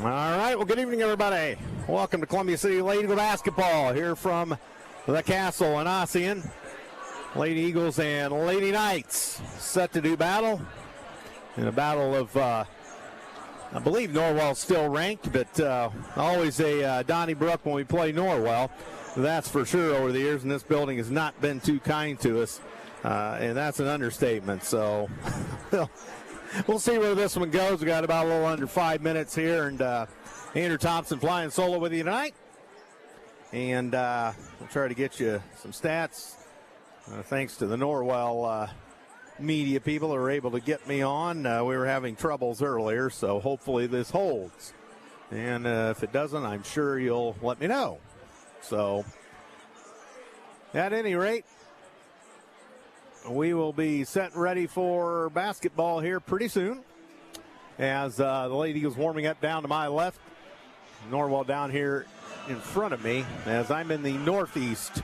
All right, well, good evening, everybody. Welcome to Columbia City Lady Eagle basketball here from the Castle in Ossian. Lady Eagles and Lady Knights set to do battle in a battle of, I believe Norwell's still ranked, but always a Donnybrook when we play Norwell. That's for sure over the years, and this building has not been too kind to us, and that's an understatement. So we'll see where this one goes. We got about a little under 5 minutes here, and Andrew Thompson flying solo with you tonight. And we'll try to get you some stats. Thanks to the Norwell media people who were able to get me on. We were having troubles earlier, so hopefully this holds. And if it doesn't, I'm sure you'll let me know. So at any rate, we will be set and ready for basketball here pretty soon as the Lady Eagles warming up down to my left. Norwell down here in front of me as I'm in the northeast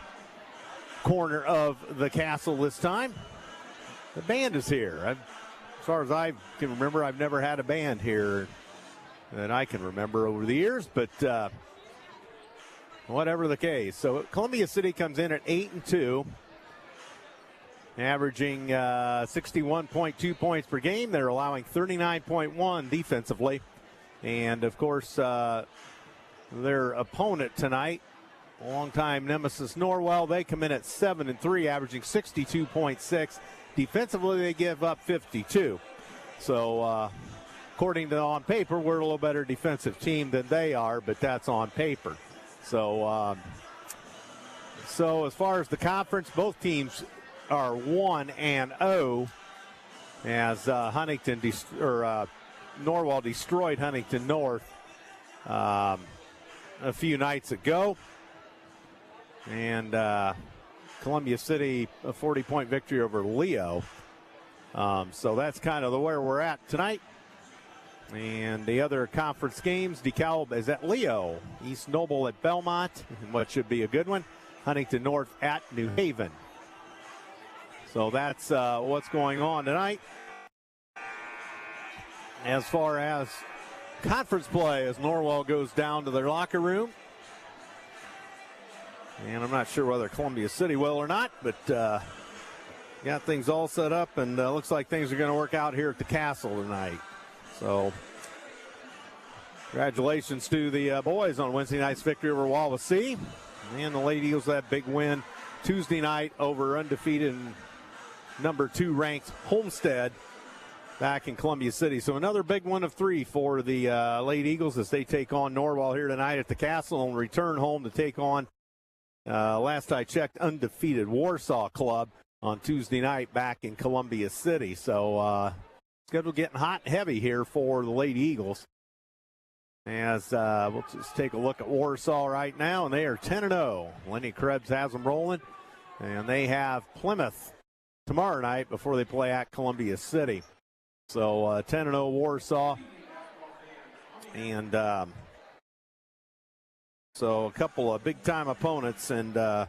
corner of the castle this time. The band is here. As far as I can remember, I've never had a band here that I can remember over the years, but whatever the case. So Columbia City comes in at 8-2. Averaging 61.2 points per game. They're allowing 39.1 defensively. And, of course, their opponent tonight, longtime nemesis Norwell, they come in at 7-3, averaging 62.6. Defensively, they give up 52. So, according to on paper, we're a little better defensive team than they are, but that's on paper. So, as far as the conference, both teams are 1-0 as Norwell destroyed Huntington North a few nights ago, and Columbia City a 40-point victory over Leo. So that's kind of where we're at tonight. And the other conference games, DeKalb is at Leo, East Noble at Belmont, what should be a good one. Huntington North at New Haven. So that's what's going on tonight. As far as conference play, as Norwell goes down to their locker room. And I'm not sure whether Columbia City will or not, but got things all set up, and looks like things are going to work out here at the Castle tonight. So congratulations to the boys on Wednesday night's victory over Wawasee. And the Lady Eagles, that big win Tuesday night over undefeated and number 2 ranked Homestead back in Columbia City. So another big one of 3 for the Lady Eagles as they take on Norwell here tonight at the Castle and return home to take on, last I checked, undefeated Warsaw Club on Tuesday night back in Columbia City. So schedule getting hot and heavy here for the Lady Eagles. As we'll just take a look at Warsaw right now, and they are 10-0. Lenny Krebs has them rolling, and they have Plymouth tomorrow night before they play at Columbia City. So 10-0 Warsaw. And so a couple of big-time opponents. And we'll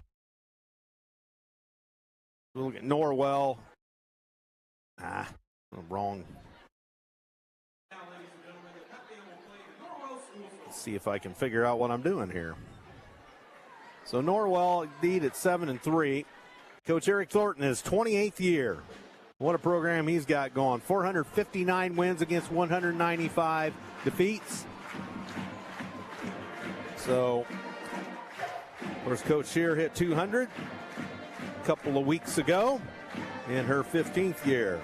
look at Norwell. I'm wrong. Let's see if I can figure out what I'm doing here. So Norwell indeed at 7-3. Coach Eric Thornton, his 28th year. What a program he's got going. 459 wins against 195 defeats. So, of course, Coach Shear hit 200 a couple of weeks ago in her 15th year.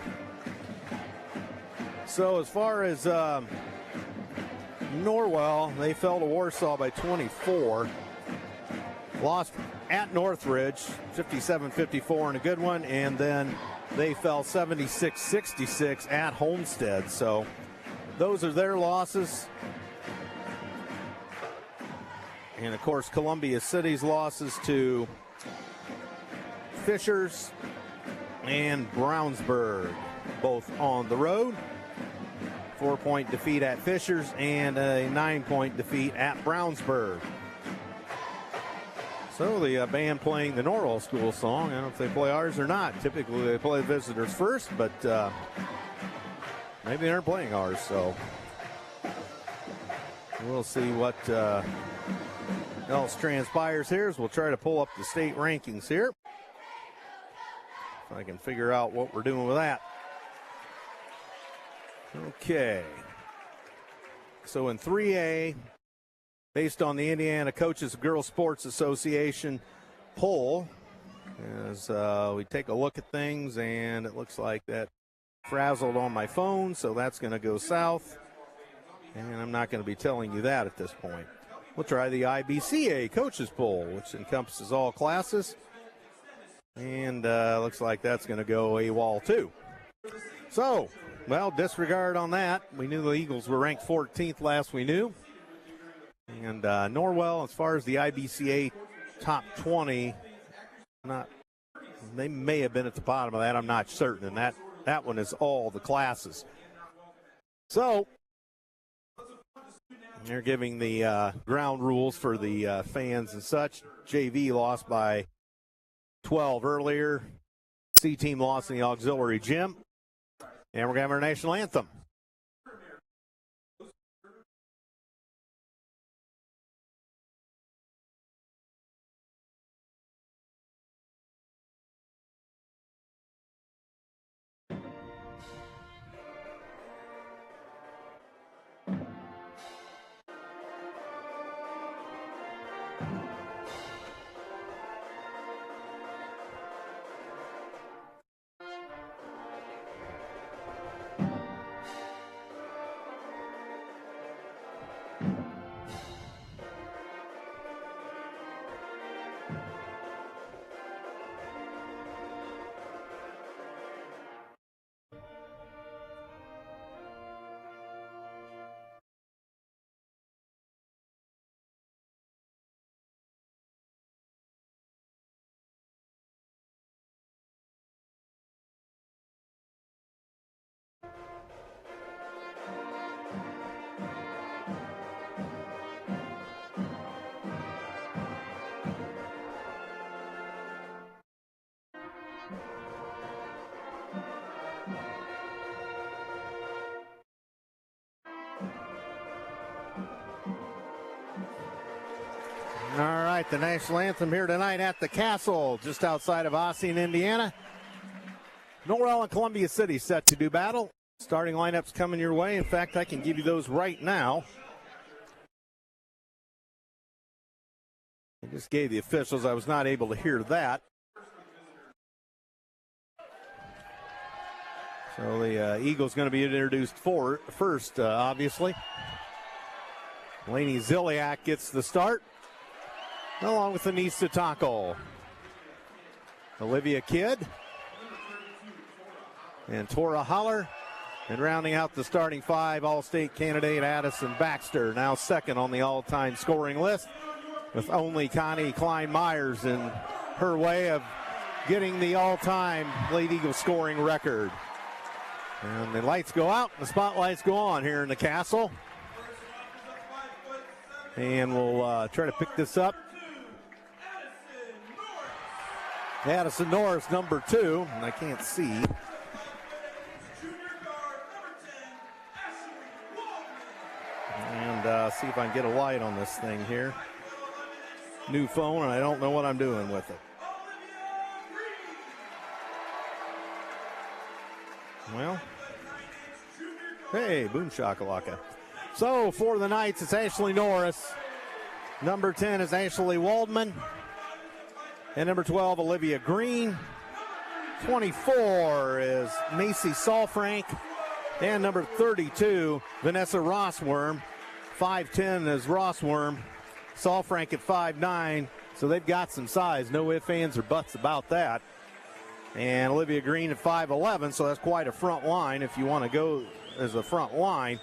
So as far as Norwell, they fell to Warsaw by 24. Lost at Northridge, 57-54 in a good one, and then they fell 76-66 at Homestead. So those are their losses. And, of course, Columbia City's losses to Fishers and Brownsburg, both on the road. 4-point defeat at Fishers and a 9-point defeat at Brownsburg. So the band playing the Norwell School song. I don't know if they play ours or not. Typically they play the visitors first, but maybe they aren't playing ours. So We'll see what else transpires here as we'll try to pull up the state rankings here. If I can figure out what we're doing with that. Okay. So in 3A, based on the Indiana Coaches of Girls Sports Association poll, as we take a look at things, and it looks like that frazzled on my phone, so that's going to go south. And I'm not going to be telling you that at this point. We'll try the IBCA Coaches Poll, which encompasses all classes. And looks like that's going to go AWOL too. So, well, disregard on that. We knew the Eagles were ranked 14th last we knew. And Norwell, as far as the IBCA top 20, they may have been at the bottom of that. I'm not certain. And that one is all the classes. So, they're giving the ground rules for the fans and such. JV lost by 12 earlier. C team lost in the auxiliary gym. And we're going to have our national anthem. All right, the national anthem here tonight at the Castle, just outside of Ossian, Indiana. Norwell and Columbia City set to do battle. Starting lineups coming your way. In fact, I can give you those right now. I just gave the officials. I was not able to hear that. So the Eagles going to be introduced first, obviously. Lainey Ziliak gets the start, along with Anissa Taco. Olivia Kidd and Tora Holler. And rounding out the starting five, All-State candidate Addison Baxter, now second on the all-time scoring list, with only Connie Klein-Myers in her way of getting the all-time Lady Eagles scoring record. And the lights go out, the spotlights go on here in the Castle. And we'll try to pick this up. Addison Norris, number 2, and I can't see. And see if I can get a light on this thing here. New phone, and I don't know what I'm doing with it. Well, hey, boom shakalaka. So for the Knights, it's Ashley Norris. Number 10 is Ashley Waldman. And number 12, Olivia Green. 24 is Macy Salfrank. And number 32, Vanessa Rossworm. 5'10 is Rossworm. Salfrank at 5'9. So they've got some size. No ifs, ands, or buts about that. And Olivia Green at 5'11. So that's quite a front line if you want to go as a front line.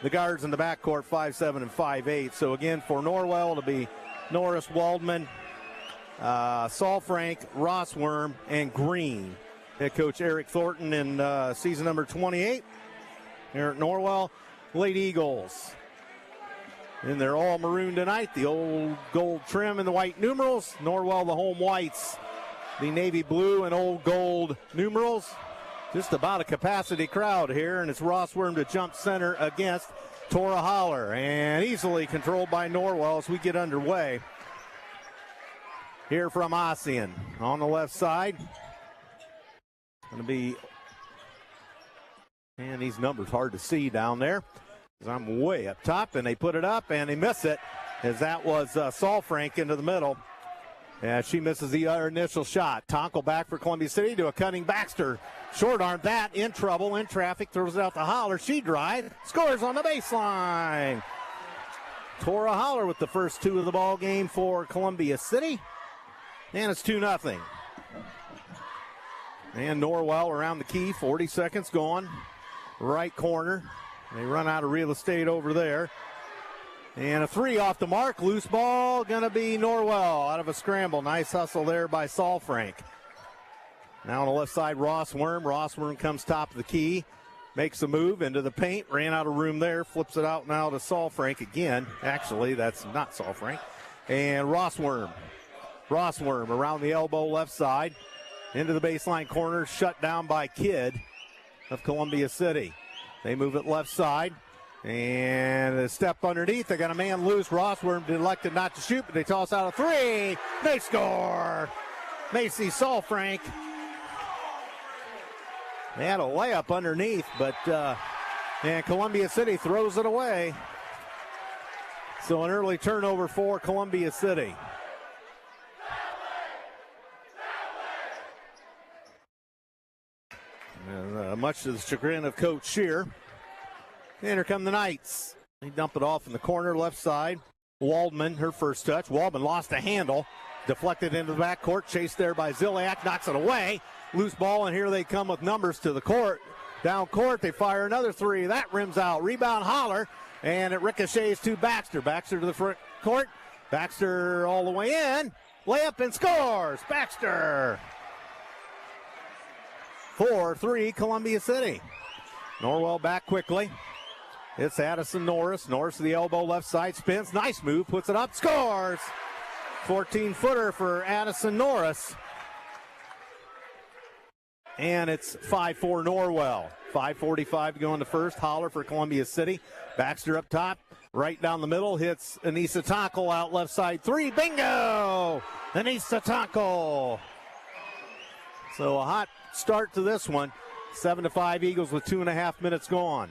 The guards in the backcourt, 5'7 and 5'8. So again, for Norwell, it'll be Norris, Waldman, Salfrank, Rossworm, and Green. Head coach Eric Thornton in season number 28 here at Norwell. Lady Eagles. And they're all maroon tonight. The old gold trim and the white numerals. Norwell, the home whites. The navy blue and old gold numerals. just about a capacity crowd here, and it's Ross Worm to jump center against Tora Holler, and easily controlled by Norwell as we get underway. Here from Ossian on the left side. Going to be, and these numbers hard to see down there because I'm way up top, and they put it up and they miss it as that was Saul Frank into the middle. And she misses the initial shot. Tonkel back for Columbia City to a cutting Baxter. Short arm that, in trouble, in traffic, throws it out to Holler. She drives, scores on the baseline. Tora Holler with the first two of the ball game for Columbia City. And it's 2-0. And Norwell around the key, 40 seconds gone. Right corner. They run out of real estate over there. And a three off the mark. Loose ball, going to be Norwell out of a scramble. Nice hustle there by Saul Frank. Now on the left side, Ross Worm. Ross Worm comes top of the key. Makes a move into the paint. Ran out of room there. Flips it out now to Saul Frank again. Actually, that's not Saul Frank. And Ross Worm. Ross Worm around the elbow left side. Into the baseline corner. Shut down by Kidd of Columbia City. They move it left side. And a step underneath. They got a man loose. Rossworm elected not to shoot, but they toss out a three. They score. Macy Saul Frank. They had a layup underneath, but and Columbia City throws it away. So an early turnover for Columbia City. And, much to the chagrin of Coach Shear. And here come the Knights. They dump it off in the corner, left side. Waldman, her first touch. Waldman lost a handle. Deflected into the backcourt. Chased there by Ziliak. Knocks it away. Loose ball, and here they come with numbers to the court. Down court, they fire another three. That rims out. Rebound Holler. And it ricochets to Baxter. Baxter to the front court. Baxter all the way in. Layup and scores. Baxter. 4-3 Columbia City. Norwell back quickly. It's Addison Norris. Norris to the elbow, left side, spins. Nice move, puts it up, scores. 14-footer for Addison Norris. And it's 5-4 Norwell. 5:45 to go in the first. Holler for Columbia City. Baxter up top, right down the middle. Hits Anissa Tonkel out left side. Three, bingo! Anissa Tonkel. So a hot start to this one. 7-5 Eagles with 2.5 minutes gone.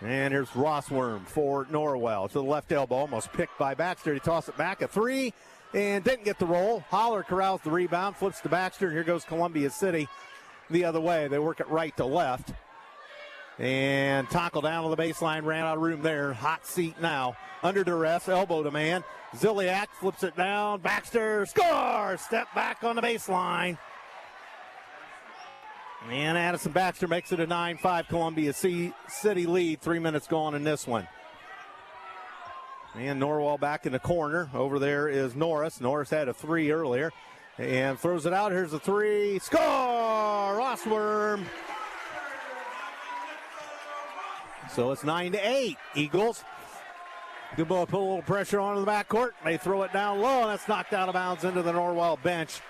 And here's Rossworm for Norwell to the left elbow, almost picked by Baxter. He tosses it back, a three, and didn't get the roll. Holler corrals the rebound, flips to Baxter, and here goes Columbia City the other way. They work it right to left. And Tonkel down on the baseline, ran out of room there. Hot seat now. Under duress, elbow to man. Ziliak flips it down. Baxter scores! Step back on the baseline. And Addison Baxter makes it a 9-5 Columbia City lead. 3 minutes gone in this one. And Norwell back in the corner. Over there is Norris. Norris had a three earlier. And throws it out. Here's a three. Score! Rossworm. So it's 9-8. Eagles. Good ball, put a little pressure on the backcourt. They throw it down low, and that's knocked out of bounds into the Norwell bench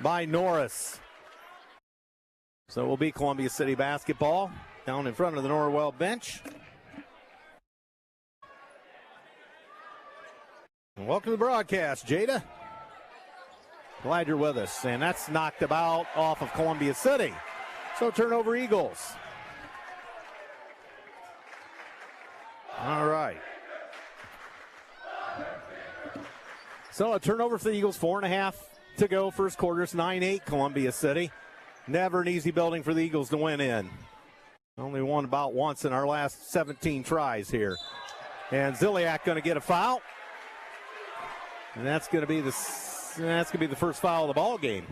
by Norris. So it will be Columbia City basketball down in front of the Norwell bench. And welcome to the broadcast, Jada. Glad you're with us. And that's knocked about off of Columbia City. So turnover Eagles. All right. So a turnover for the Eagles, 4.5 to go. First quarter, it's 9-8 Columbia City. Never an easy building for the Eagles to win in. Only won about once in our last 17 tries here. And Ziliak going to get a foul. And that's going to be the first foul of the ball game.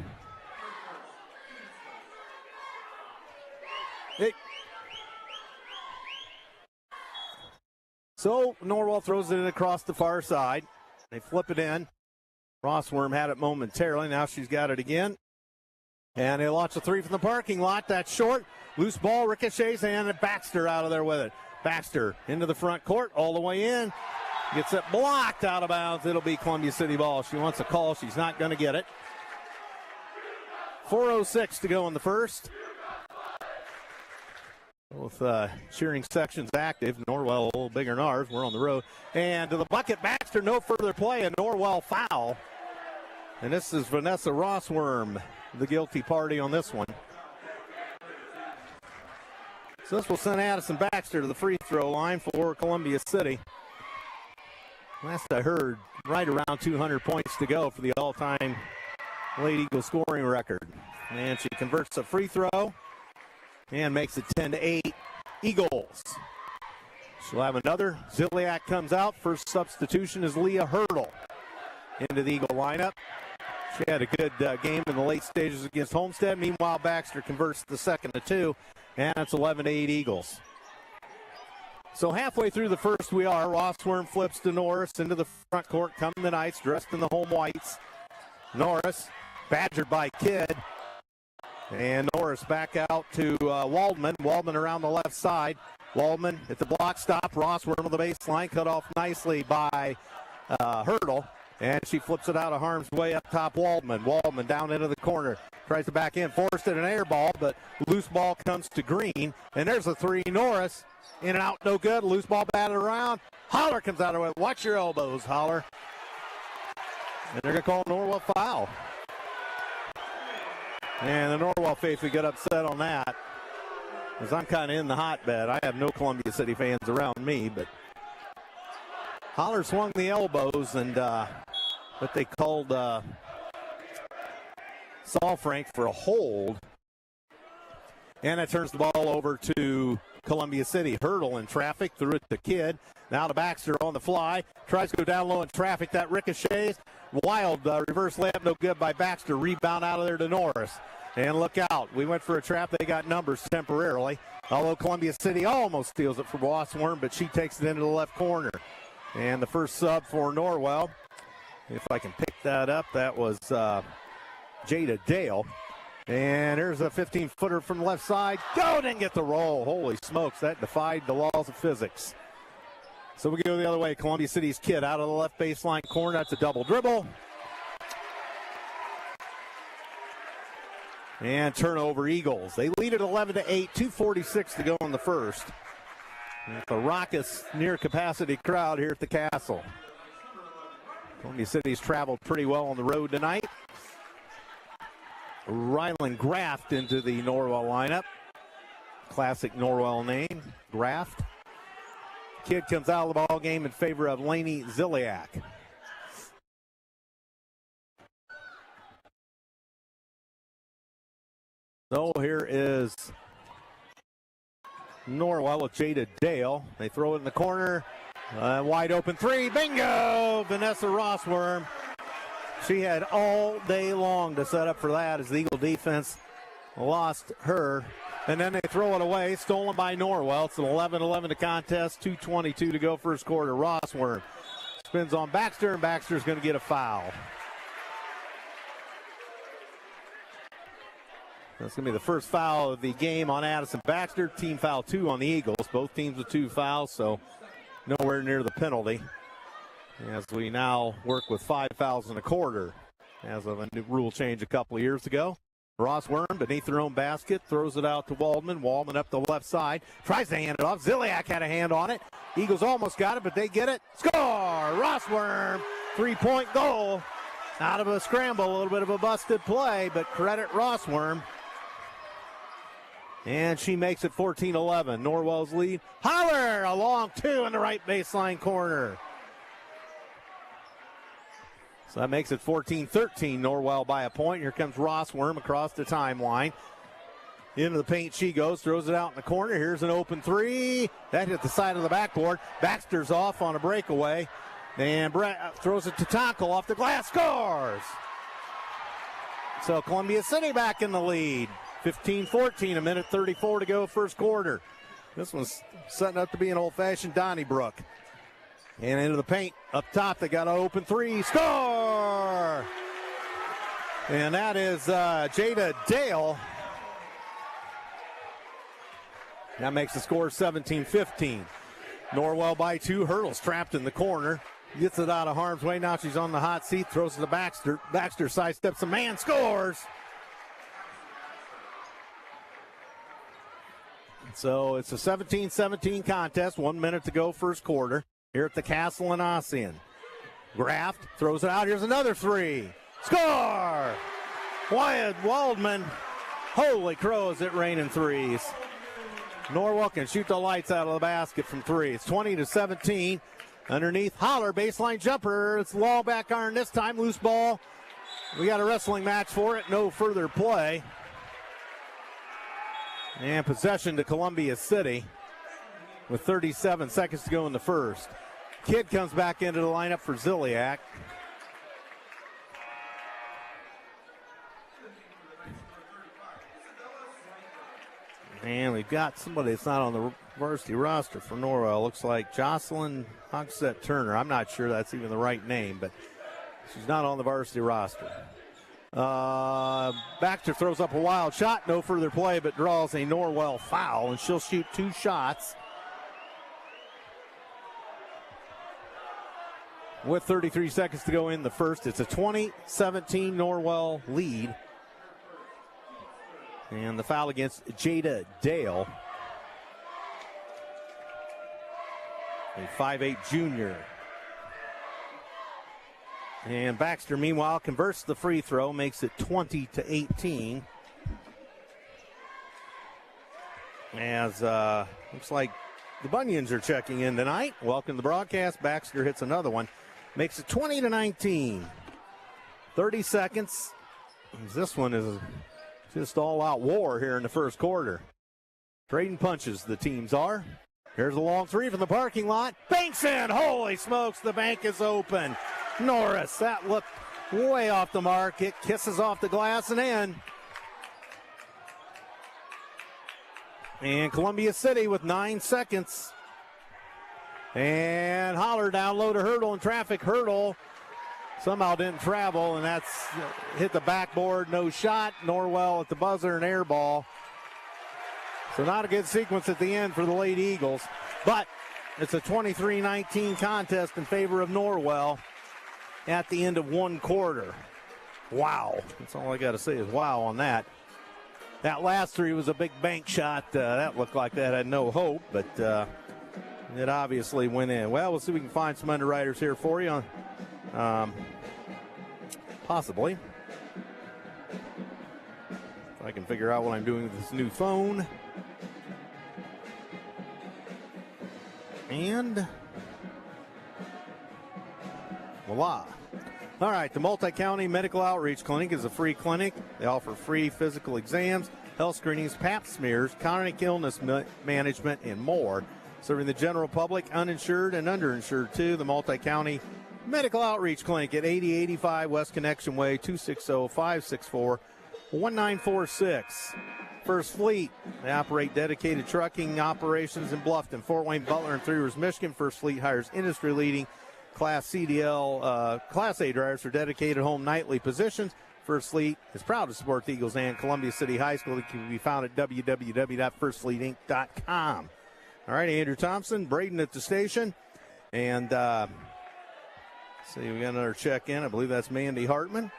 So Norwell throws it in across the far side. They flip it in. Rossworm had it momentarily. Now she's got it again. And they launch a three from the parking lot. That's short. Loose ball, ricochets, and Baxter out of there with it. Baxter into the front court, all the way in. Gets it blocked out of bounds. It'll be Columbia City ball. She wants a call. She's not going to get it. 4:06 to go in the first. Both cheering sections active. Norwell a little bigger than ours. We're on the road. And to the bucket, Baxter, no further play, a Norwell foul. And this is Vanessa Rossworm, the guilty party on this one. So this will send Addison Baxter to the free throw line for Columbia City. Last I heard, right around 200 points to go for the all-time Lady Eagles scoring record. And she converts a free throw and makes it 10-8 Eagles. She'll have another. Ziliak comes out. First substitution is Leah Hurdle into the Eagle lineup. She had a good game in the late stages against Homestead. Meanwhile, Baxter converts the second to 2, and it's 11-8 Eagles. So halfway through the first we are. Rossworm flips to Norris into the front court. Come the Knights dressed in the home whites. Norris badgered by Kidd. And Norris back out to Waldman. Waldman around the left side. Waldman at the block stop. Rossworm on the baseline. Cut off nicely by Hurdle. And she flips it out of harm's way up top. Waldman down into the corner. Tries to back in. Forced it an air ball, but loose ball comes to Green. And there's a three. Norris in and out, no good. Loose ball batted around. Holler comes out of it. Watch your elbows, Holler. And they're going to call Norwell foul. And the Norwell faithful get upset on that, because I'm kind of in the hotbed. I have no Columbia City fans around me, but Holler swung the elbows, and but they called Saul Frank for a hold. And it turns the ball over to Columbia City. Hurdle in traffic, threw it to Kidd. Now to Baxter on the fly. Tries to go down low in traffic. That ricochets. Wild reverse layup, no good by Baxter. Rebound out of there to Norris. And look out. We went for a trap. They got numbers temporarily. Although Columbia City almost steals it from Rossworm, but she takes it into the left corner. And the first sub for Norwell, if I can pick that up, that was Jada Dale. And there's a 15-footer from the left side. Go, didn't get the roll. Holy smokes, that defied the laws of physics. So we go the other way. Columbia City's Kidd out of the left baseline corner. That's a double dribble. And turnover Eagles. They lead at 11-8, 2:46 to go in the first. With a raucous, near-capacity crowd here at the Castle. Columbia City's traveled pretty well on the road tonight. Ryland Graft into the Norwell lineup. Classic Norwell name, Graft. Kidd comes out of the ball game in favor of Lainey Ziliak. So here is Norwell with Jada Dale. They throw it in the corner. Wide open three. Bingo! Vanessa Rossworm. She had all day long to set up for that as the Eagle defense lost her. And then they throw it away. Stolen by Norwell. It's an 11-11 to contest. 2:22 to go first quarter. Rossworm spins on Baxter, and Baxter's going to get a foul. That's going to be the first foul of the game on Addison Baxter. Team foul 2 on the Eagles. Both teams with 2 fouls, so nowhere near the penalty. As we now work with 5 fouls in a quarter as of a new rule change a couple of years ago. Rossworm beneath their own basket, throws it out to Waldman. Waldman up the left side, tries to hand it off. Ziliak had a hand on it. Eagles almost got it, but they get it. Score! Rossworm, 3-point goal. Out of a scramble, a little bit of a busted play, but credit Rossworm. And she makes it 14-11. Norwell's lead. Holler, a long 2 in the right baseline corner. So that makes it 14-13. Norwell by a point. Here comes Rossworm across the timeline. Into the paint she goes, throws it out in the corner. Here's an open 3. That hit the side of the backboard. Baxter's off on a breakaway. And Brett throws it to Tonkel off the glass, scores! So Columbia City back in the lead. 15-14, a minute 34 to go first quarter. This one's setting up to be an old-fashioned Donnybrook. And into the paint up top, they got an open 3, score! And that is Jada Dale. That makes the score 17-15. Norwell by 2, Hurdle's trapped in the corner. Gets it out of harm's way. Now she's on the hot seat. Throws it to Baxter. Baxter sidesteps a man. Scores. So it's a 17-17 contest. 1 minute to go, first quarter, here at the Castle in Ossian. Graft throws it out. Here's another three. Score! Wyatt Waldman. Holy crows, it raining threes. Norwell can shoot the lights out of the basket from three. It's 20-17. Underneath, Holler, baseline jumper. It's Law back iron this time. Loose ball. We got a wrestling match for it. No further play. And possession to Columbia City with 37 seconds to go in the first. Kidd comes back into the lineup for Ziliak. And we've got somebody that's not on the varsity roster for Norwell. Looks like Jocelyn Hogsett Turner. I'm not sure that's even the right name, but she's not on the varsity roster. Baxter throws up a wild shot. No further play, but draws a Norwell foul, and she'll shoot two shots. With 33 seconds to go in the first, it's a 20-17 Norwell lead. And the foul against Jada Dale, a 5'8 junior. And Baxter, meanwhile, converts the free throw, makes it 20-18. As looks like the Bunions are checking in tonight. Welcome to the broadcast. Baxter hits another one, makes it 20-19. 30 seconds. This one is just all-out war here in the first quarter. Braden punches, the teams are. Here's a long three from the parking lot. Banks in. Holy smokes, the bank is open. Norris, that looked way off the mark. It kisses off the glass and in. And Columbia City with 9 seconds. And Holler down low to Hurdle in traffic. Hurdle somehow didn't travel, and that's hit the backboard. No shot. Norwell at the buzzer, an air ball. So not a good sequence at the end for the Lady Eagles. But it's a 23-19 contest in favor of Norwell at the end of one quarter. Wow. That's all I got to say is wow on that. That last three was a big bank shot. That looked like that had no hope, but it obviously went in. Well, we'll see if we can find some underwriters here for you. Possibly. If I can figure out what I'm doing with this new phone. And voila. All right, the Multi-County Medical Outreach Clinic is a free clinic. They offer free physical exams, health screenings, pap smears, chronic illness management, and more. Serving the general public, uninsured and underinsured too. The Multi-County Medical Outreach Clinic at 8085 West Connection Way, 260-564-1946. First Fleet, they operate dedicated trucking operations in Bluffton, Fort Wayne, Butler, and Three Rivers, Michigan. First Fleet hires industry-leading Class CDL, Class A drivers for dedicated home nightly positions. First Fleet is proud to support the Eagles and Columbia City High School. It can be found at www.firstfleetinc.com. All right, Andrew Thompson, Braden at the station. And see, we got another check-in. I believe that's Mandy Hartman.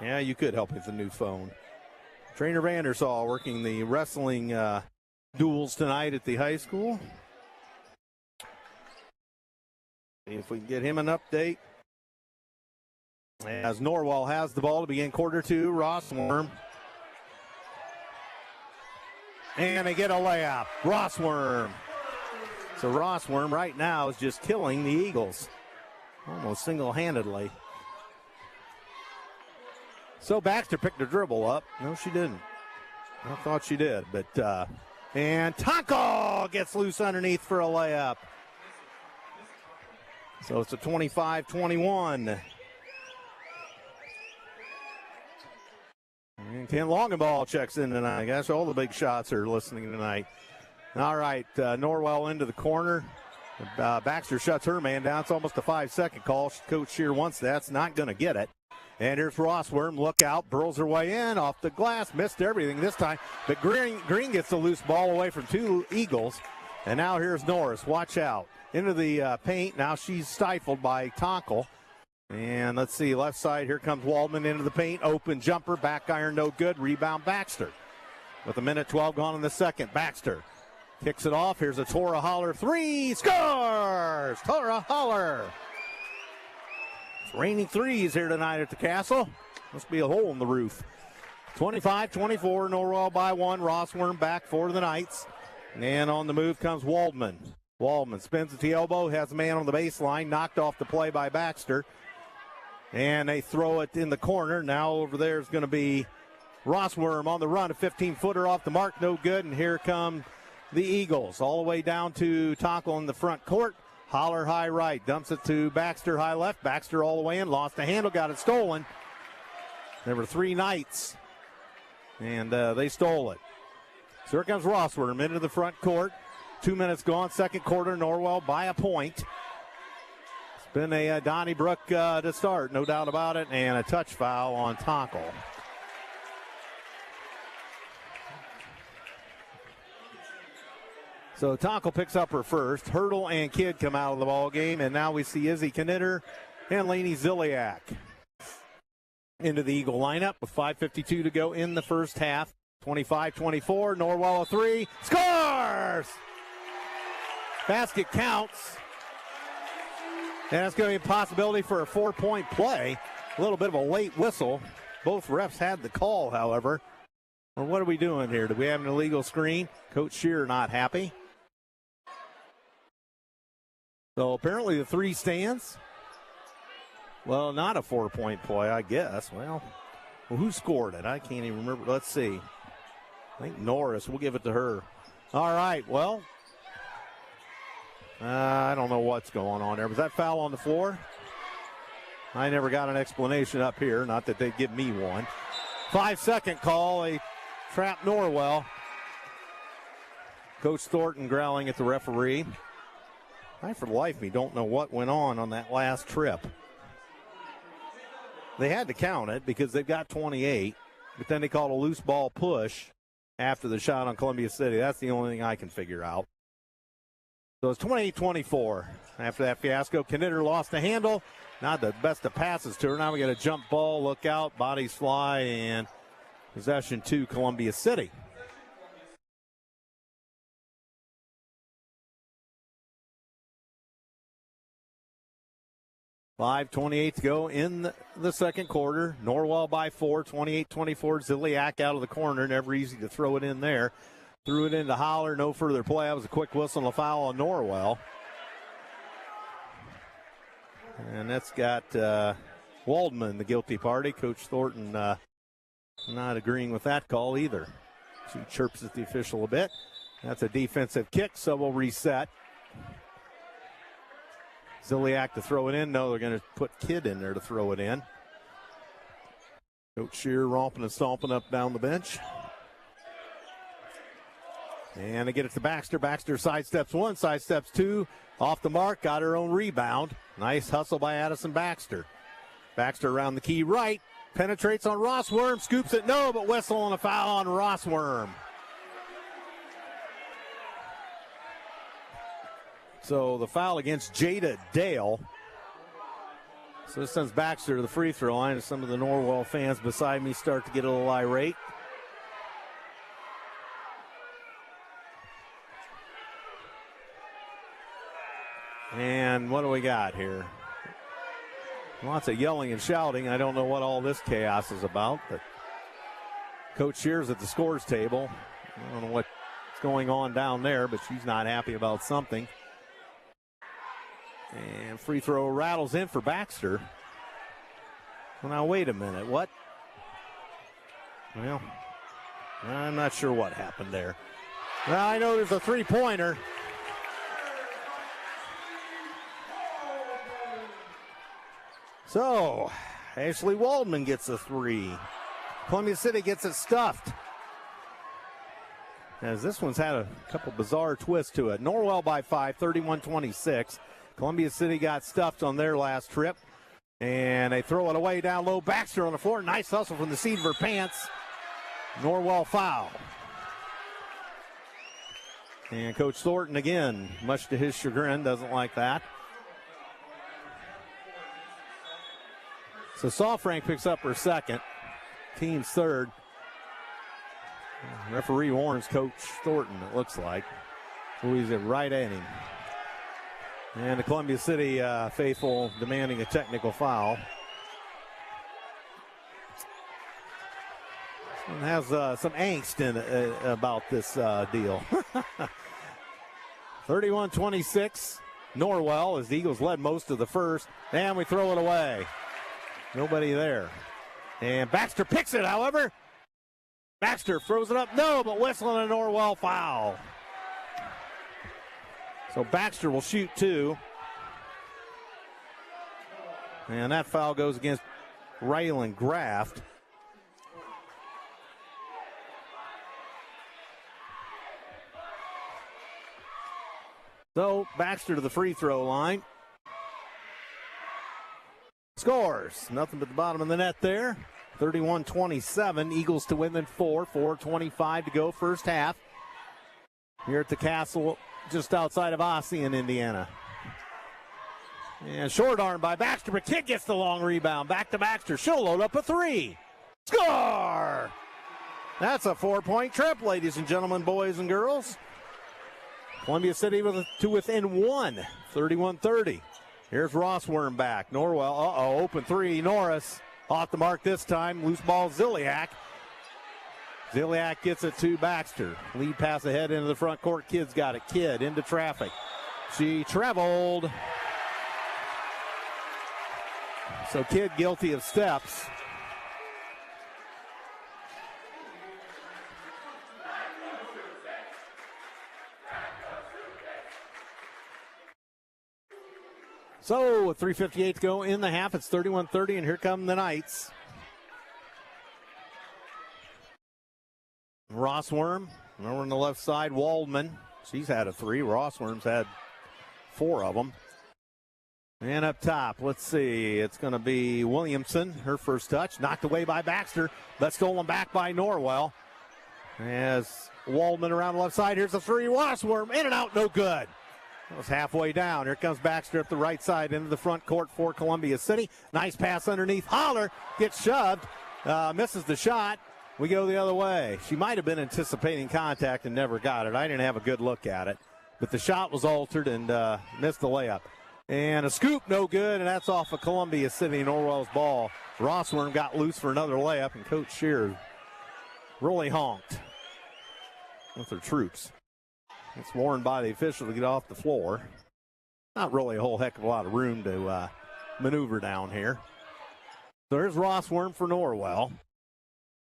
Yeah, you could help with the new phone. Trainer Vandersall working the wrestling duels tonight at the high school. See if we can get him an update. As Norwell has the ball to begin quarter two, Rossworm. And they get a layup. Rossworm. So Rossworm right now is just killing the Eagles. Almost single-handedly. So Baxter picked her dribble up. No, she didn't. I thought she did. But and Tonko gets loose underneath for a layup. So it's a 25-21. And Ken Longenball checks in tonight. I guess all the big shots are listening tonight. All right, Norwell into the corner. Baxter shuts her man down. It's almost a 5-second call. Coach Shear wants that. It's not going to get it. And here's Rossworm. Look out. Burls her way in. Off the glass. Missed everything this time. But Green gets the loose ball away from two Eagles. And now here's Norris. Watch out. Into the paint. Now she's stifled by Tonkel. And let's see. Left side. Here comes Waldman into the paint. Open jumper. Back iron. No good. Rebound Baxter. with 1:12 gone in the second. Baxter kicks it off. Here's a Tora Holler three. Scores! Tora Holler. It's raining threes here tonight at the Castle. Must be a hole in the roof. 25-24, Norwell by one. Rossworm back for the Knights. And on the move comes Waldman. Waldman spins at the elbow, has a man on the baseline, knocked off the play by Baxter. And they throw it in the corner. Now over there is going to be Rossworm on the run. A 15-footer off the mark, no good. And here come the Eagles all the way down to Tackle in the front court. Holler high right, dumps it to Baxter high left. Baxter all the way in, lost the handle, got it stolen. There were three Knights, and they stole it. So here comes Rossworm into the front court. 2 minutes gone, second quarter, Norwell by a point. It's been a Donnybrook to start, no doubt about it, and a touch foul on Tackle. So Tackle picks up her first. Hurdle and Kidd come out of the ball game, and now we see Izzy Knitter and Lainey Ziliak into the Eagle lineup with 5:52 to go in the first half. 25-24, Norwell a three, scores! Basket counts. And it's going to be a possibility for a 4-point play. A little bit of a late whistle. Both refs had the call, however. Well, what are we doing here? Do we have an illegal screen? Coach Shearer not happy. So apparently the three stands. Well, not a 4-point play, I guess. Well, who scored it? I can't even remember. Let's see. I think Norris. We'll give it to her. All right, well, I don't know what's going on there. Was that foul on the floor? I never got an explanation up here. Not that they'd give me one. 5-second call. They trap Norwell. Coach Thornton growling at the referee. I, for the life of me, don't know what went on that last trip. They had to count it because they've got 28, but then they called a loose ball push after the shot on Columbia City. That's the only thing I can figure out. So it's 28-24. After that fiasco, Knitter lost the handle. Not the best of passes to her. Now we got a jump ball, look out, bodies fly, and possession to Columbia City. .5:28 to go in the second quarter. Norwell by 4, 28-24. Ziliak out of the corner. Never easy to throw it in there. Threw it into Holler. No further play. That was a quick whistle and a foul on Norwell. And that's got Waldman, the guilty party. Coach Thornton not agreeing with that call either. She chirps at the official a bit. That's a defensive kick, so we'll reset. Ziliak to throw it in. No, they're going to put Kidd in there to throw it in. Coach Shearer romping and stomping up down the bench. And they get it to Baxter. Baxter sidesteps one, sidesteps two. Off the mark, got her own rebound. Nice hustle by Addison Baxter. Baxter around the key right. Penetrates on Rossworm. Scoops it. No, but whistle and a foul on Rossworm. So the foul against Jada Dale. So this sends Baxter to the free throw line as some of the Norwell fans beside me start to get a little irate. And what do we got here? Lots of yelling and shouting. I don't know what all this chaos is about, but Coach Shear's at the scores table. I don't know what's going on down there, but she's not happy about something. And free throw rattles in for Baxter. Well, now, wait a minute. What? Well, I'm not sure what happened there. Well, I know there's a three-pointer. So, Ashley Waldman gets a three. Columbia City gets it stuffed. As this one's had a couple bizarre twists to it. Norwell by 5, 31-26. Columbia City got stuffed on their last trip. And they throw it away down low. Baxter on the floor. Nice hustle from the seat of her pants. Norwell foul. And Coach Thornton, again, much to his chagrin, doesn't like that. So Sawfrank picks up her second. Team's third. Referee warns Coach Thornton, it looks like. Who is it right at him. And the Columbia City faithful demanding a technical foul. It has some angst in about this deal. 31-26, Norwell, as the Eagles led most of the first. And we throw it away. Nobody there. And Baxter picks it, however. Baxter throws it up. No, but whistling a Norwell foul. So Baxter will shoot 2. And that foul goes against Raylan Graft. So Baxter to the free throw line. Scores. Nothing but the bottom of the net there. 31-27. Eagles to win in 4. 4:25 to go first half. Here at the Castle, just outside of Ossian, Indiana. And short arm by Baxter, but Kidd gets the long rebound. Back to Baxter. She'll load up a 3. Score! That's a 4-point trip, ladies and gentlemen, boys and girls. Columbia City to within 1, 31-30. Here's Rossworm back. Norwell, open 3. Norris off the mark this time. Loose ball, Ziliak. Ziliak gets it to Baxter. Lead pass ahead into the front court. Kidd's got it. Kidd into traffic. She traveled. So Kidd guilty of steps. So with 3:58 to go in the half, it's 31-30, and here come the Knights. Rossworm over on the left side. Waldman, she's had a 3. Rossworm's had 4 of them. And up top, let's see, it's going to be Williamson, her first touch. Knocked away by Baxter, but stolen back by Norwell. As Waldman around the left side, here's the 3. Rossworm, in and out, no good. That was halfway down. Here comes Baxter up the right side into the front court for Columbia City. Nice pass underneath. Holler gets shoved, misses the shot. We go the other way. She might have been anticipating contact and never got it. I didn't have a good look at it. But the shot was altered and missed the layup. And a scoop, no good, and that's off of Columbia City. Norwell's ball. Rossworm got loose for another layup, and Coach Shearer really honked with her troops. It's warned by the official to get off the floor. Not really a whole heck of a lot of room to maneuver down here. So there's Rossworm for Norwell.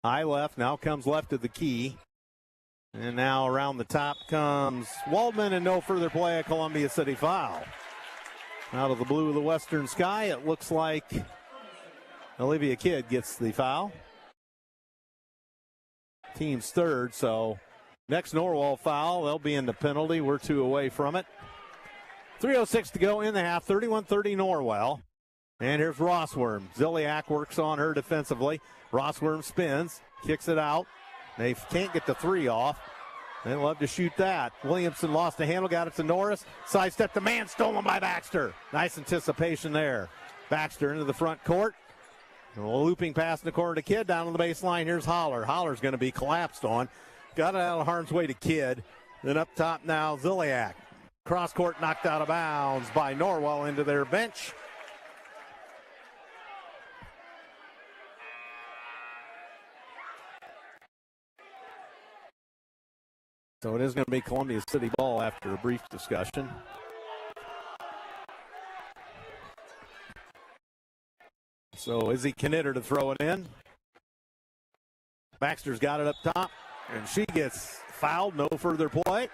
High left, now comes left of the key. And now around the top comes Waldman, and no further play, a Columbia City foul. Out of the blue of the western sky, it looks like Olivia Kidd gets the foul. Team's third, so next Norwell foul, they'll be in the penalty. We're 2 away from it. 3:06 to go in the half, 31-30 Norwell. And here's Rossworm. Ziliak works on her defensively. Rossworm spins, kicks it out. They can't get the 3 off. They love to shoot that. Williamson lost the handle, got it to Norris. Sidestep the man, stolen by Baxter. Nice anticipation there. Baxter into the front court. A looping pass in the corner to Kidd. Down on the baseline, here's Holler. Holler's going to be collapsed on. Got it out of harm's way to Kidd. Then up top now, Ziliak. Cross court knocked out of bounds by Norwell into their bench. So it is going to be Columbia City ball after a brief discussion. So Izzy Knitter to throw it in. Baxter's got it up top, and she gets fouled. No further play.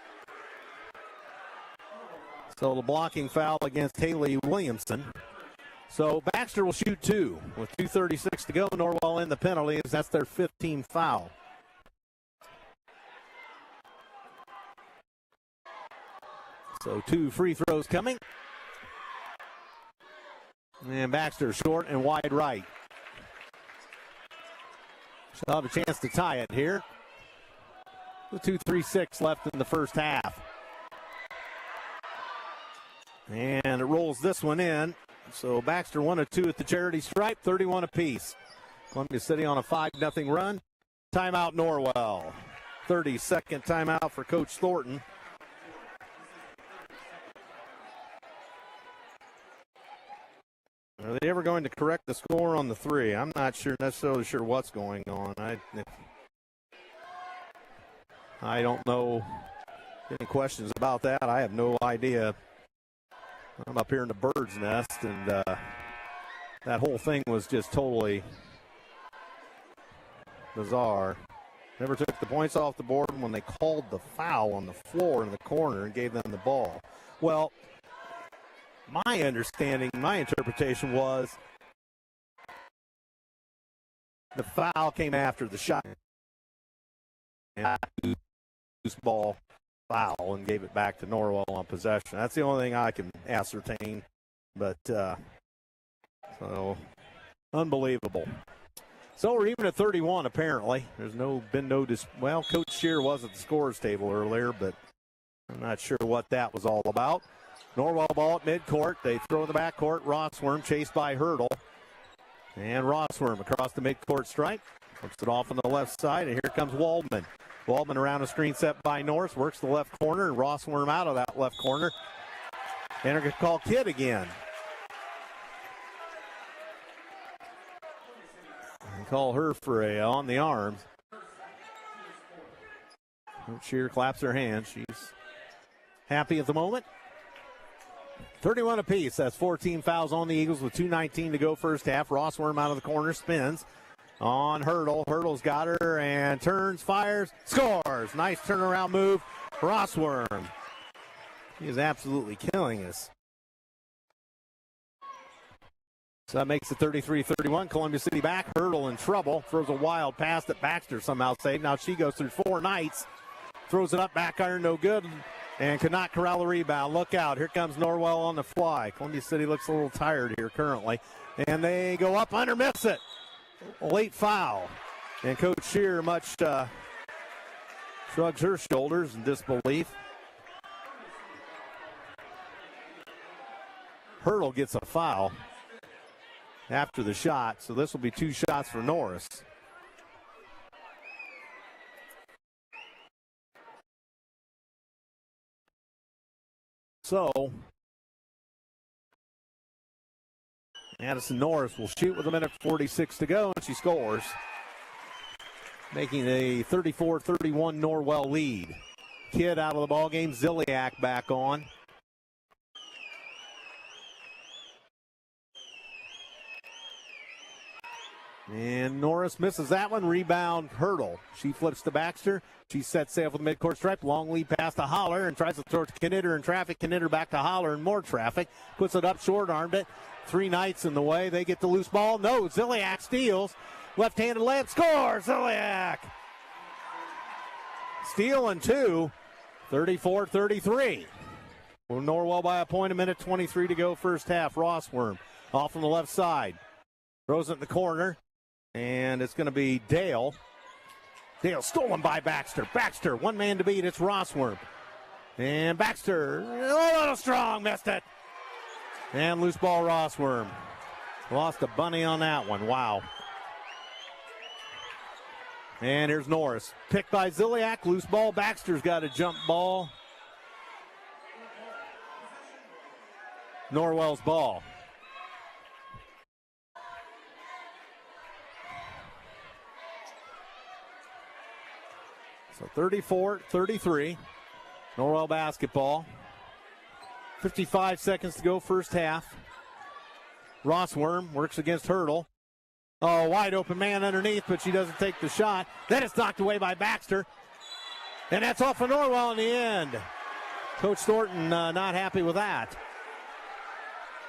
So the blocking foul against Haley Williamson. So Baxter will shoot 2 with 2:36 to go. Norwell in the penalties. That's their 15th foul. So 2 free throws coming. And Baxter short and wide right. She'll have a chance to tie it here. With 2:36 left in the first half. And it rolls this one in. So Baxter 1 of 2 at the charity stripe, 31 apiece. Columbia City on a 5-0 run. Timeout Norwell. 30-second timeout for Coach Thornton. Are they ever going to correct the score on the three? I'm not necessarily sure what's going on. I don't know any questions about that. I have no idea. I'm up here in the bird's nest, and that whole thing was just totally bizarre. Never took the points off the board when they called the foul on the floor in the corner and gave them the ball. Well, my understanding, my interpretation was the foul came after the shot. And loose ball foul and gave it back to Norwell on possession. That's the only thing I can ascertain. But, so, unbelievable. So we're even at 31, apparently. There's been no well, Coach Shear was at the scorers table earlier, but I'm not sure what that was all about. Norwell ball at midcourt. They throw in the backcourt. Rossworm chased by Hurdle. And Rossworm across the midcourt stripe. Puts it off on the left side, and here comes Waldman. Waldman around a screen set by Norris. Works the left corner, and Rossworm out of that left corner. And they're going to call Kidd again. And call her for a on the arms. Coach Shear claps her hands. She's happy at the moment. 31 apiece. That's 14 fouls on the Eagles with 2:19 to go first half. Rossworm out of the corner, spins on Hurdle. Hurdle's got her and turns, fires, scores. Nice turnaround move. Rossworm. He is absolutely killing us. So that makes it 33-31. Columbia City back. Hurdle in trouble. Throws a wild pass that Baxter somehow saved. Now she goes through 4 Knights. Throws it up, back iron, no good. And could not corral the rebound. Look out. Here comes Norwell on the fly. Columbia City looks a little tired here currently. And they go up under, miss it. A late foul. And Coach Shear much shrugs her shoulders in disbelief. Hurdle gets a foul after the shot. So this will be 2 shots for Norris. So, Addison Norris will shoot with 1:46 to go, and she scores, making a 34-31 Norwell lead. Kidd out of the ballgame, Ziliak back on. And Norris misses that one. Rebound, Hurdle. She flips to Baxter. She sets safe with the midcourt stripe. Long lead pass to Holler and tries to throw it to Knitter in traffic. Knitter back to Holler and more traffic. Puts it up, short-armed it. 3 Knights in the way. They get the loose ball. No, Ziliak steals. Left-handed layup. Score, Ziliak! Steal and 2. 34-33. Well, Norwell by a point, 1:23 to go first half. Rossworm off on the left side. Throws it in the corner. And it's going to be Dale. Dale stolen by Baxter. Baxter, one man to beat. It's Rossworm. And Baxter, a little strong, missed it. And loose ball, Rossworm. Lost a bunny on that one. Wow. And here's Norris. Picked by Ziliak. Loose ball. Baxter's got a jump ball. Norwell's ball. So 34-33, Norwell basketball. 55 seconds to go first half. Rossworm works against Hurdle. Oh, wide open man underneath, but she doesn't take the shot. Then it's knocked away by Baxter. And that's off of Norwell in the end. Coach Thornton not happy with that.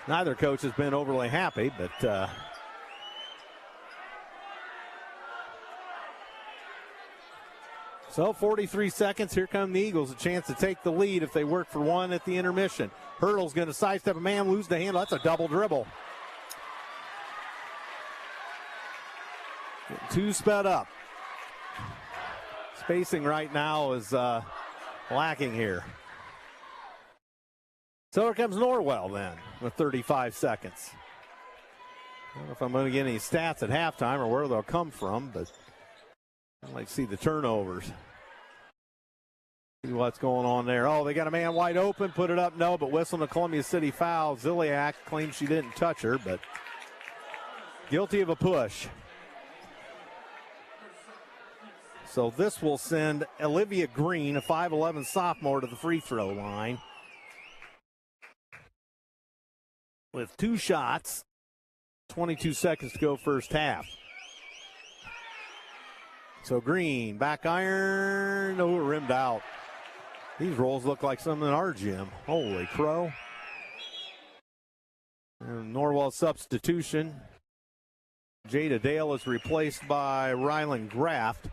Neither coach has been overly happy, but... So 43 seconds. Here come the Eagles. A chance to take the lead if they work for one at the intermission. Hurdle's going to sidestep a man, lose the handle. That's a double dribble. Getting 2 sped up. Spacing right now is lacking here. So here comes Norwell then with 35 seconds. I don't know if I'm going to get any stats at halftime or where they'll come from, but I'd like to see the turnovers. See what's going on there. Oh, they got a man wide open, put it up, no, but whistling a Columbia City foul. Ziliak claims she didn't touch her, but guilty of a push. So this will send Olivia Green, a 5'11 sophomore, to the free throw line. With 2 shots, 22 seconds to go first half. So Green, back iron, no, rimmed out. These rolls look like some in our gym. Holy crow. And Norwell substitution. Jada Dale is replaced by Rylan Graft.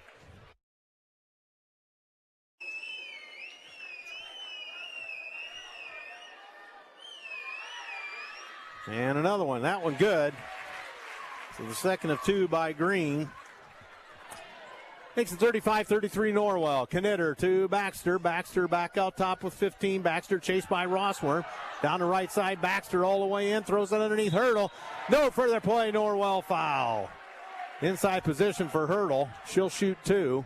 And another one, that one good. So the second of 2 by Green. Makes it 35-33 Norwell. Knitter to Baxter. Baxter back out top with 15. Baxter chased by Rossworm. Down the right side, Baxter all the way in. Throws it underneath Hurdle. No further play, Norwell foul. Inside position for Hurdle. She'll shoot 2.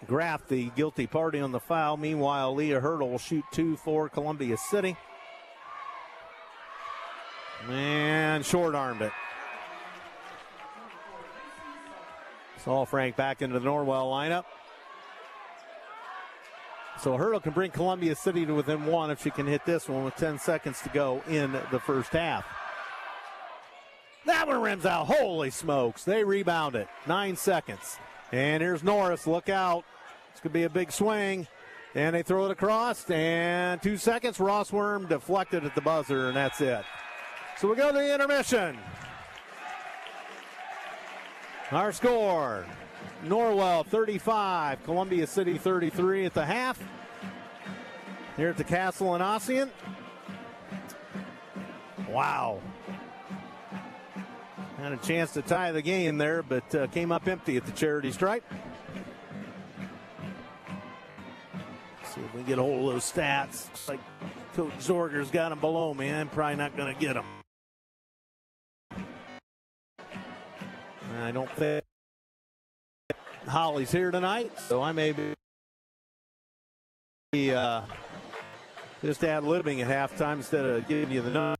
Graff, the guilty party on the foul. Meanwhile, Leah Hurdle will shoot 2 for Columbia City. And short-armed it. Saul Frank back into the Norwell lineup. So Hurdle can bring Columbia City to within 1 if she can hit this one with 10 seconds to go in the first half. That one rims out. Holy smokes. They rebound it. 9 seconds. And here's Norris. Look out. This could be a big swing. And they throw it across. And 2 seconds. Rossworm deflected at the buzzer, and that's it. So we go to the intermission. Our score, Norwell 35, Columbia City 33 at the half. Here at the Castle in Ossian. Wow. Had a chance to tie the game there, but came up empty at the charity stripe. See if we can get a hold of those stats. Looks like Coach Zorger's got them below me. I'm probably not going to get them. I don't think Holly's here tonight, so I may be just ad-libbing at halftime instead of giving you the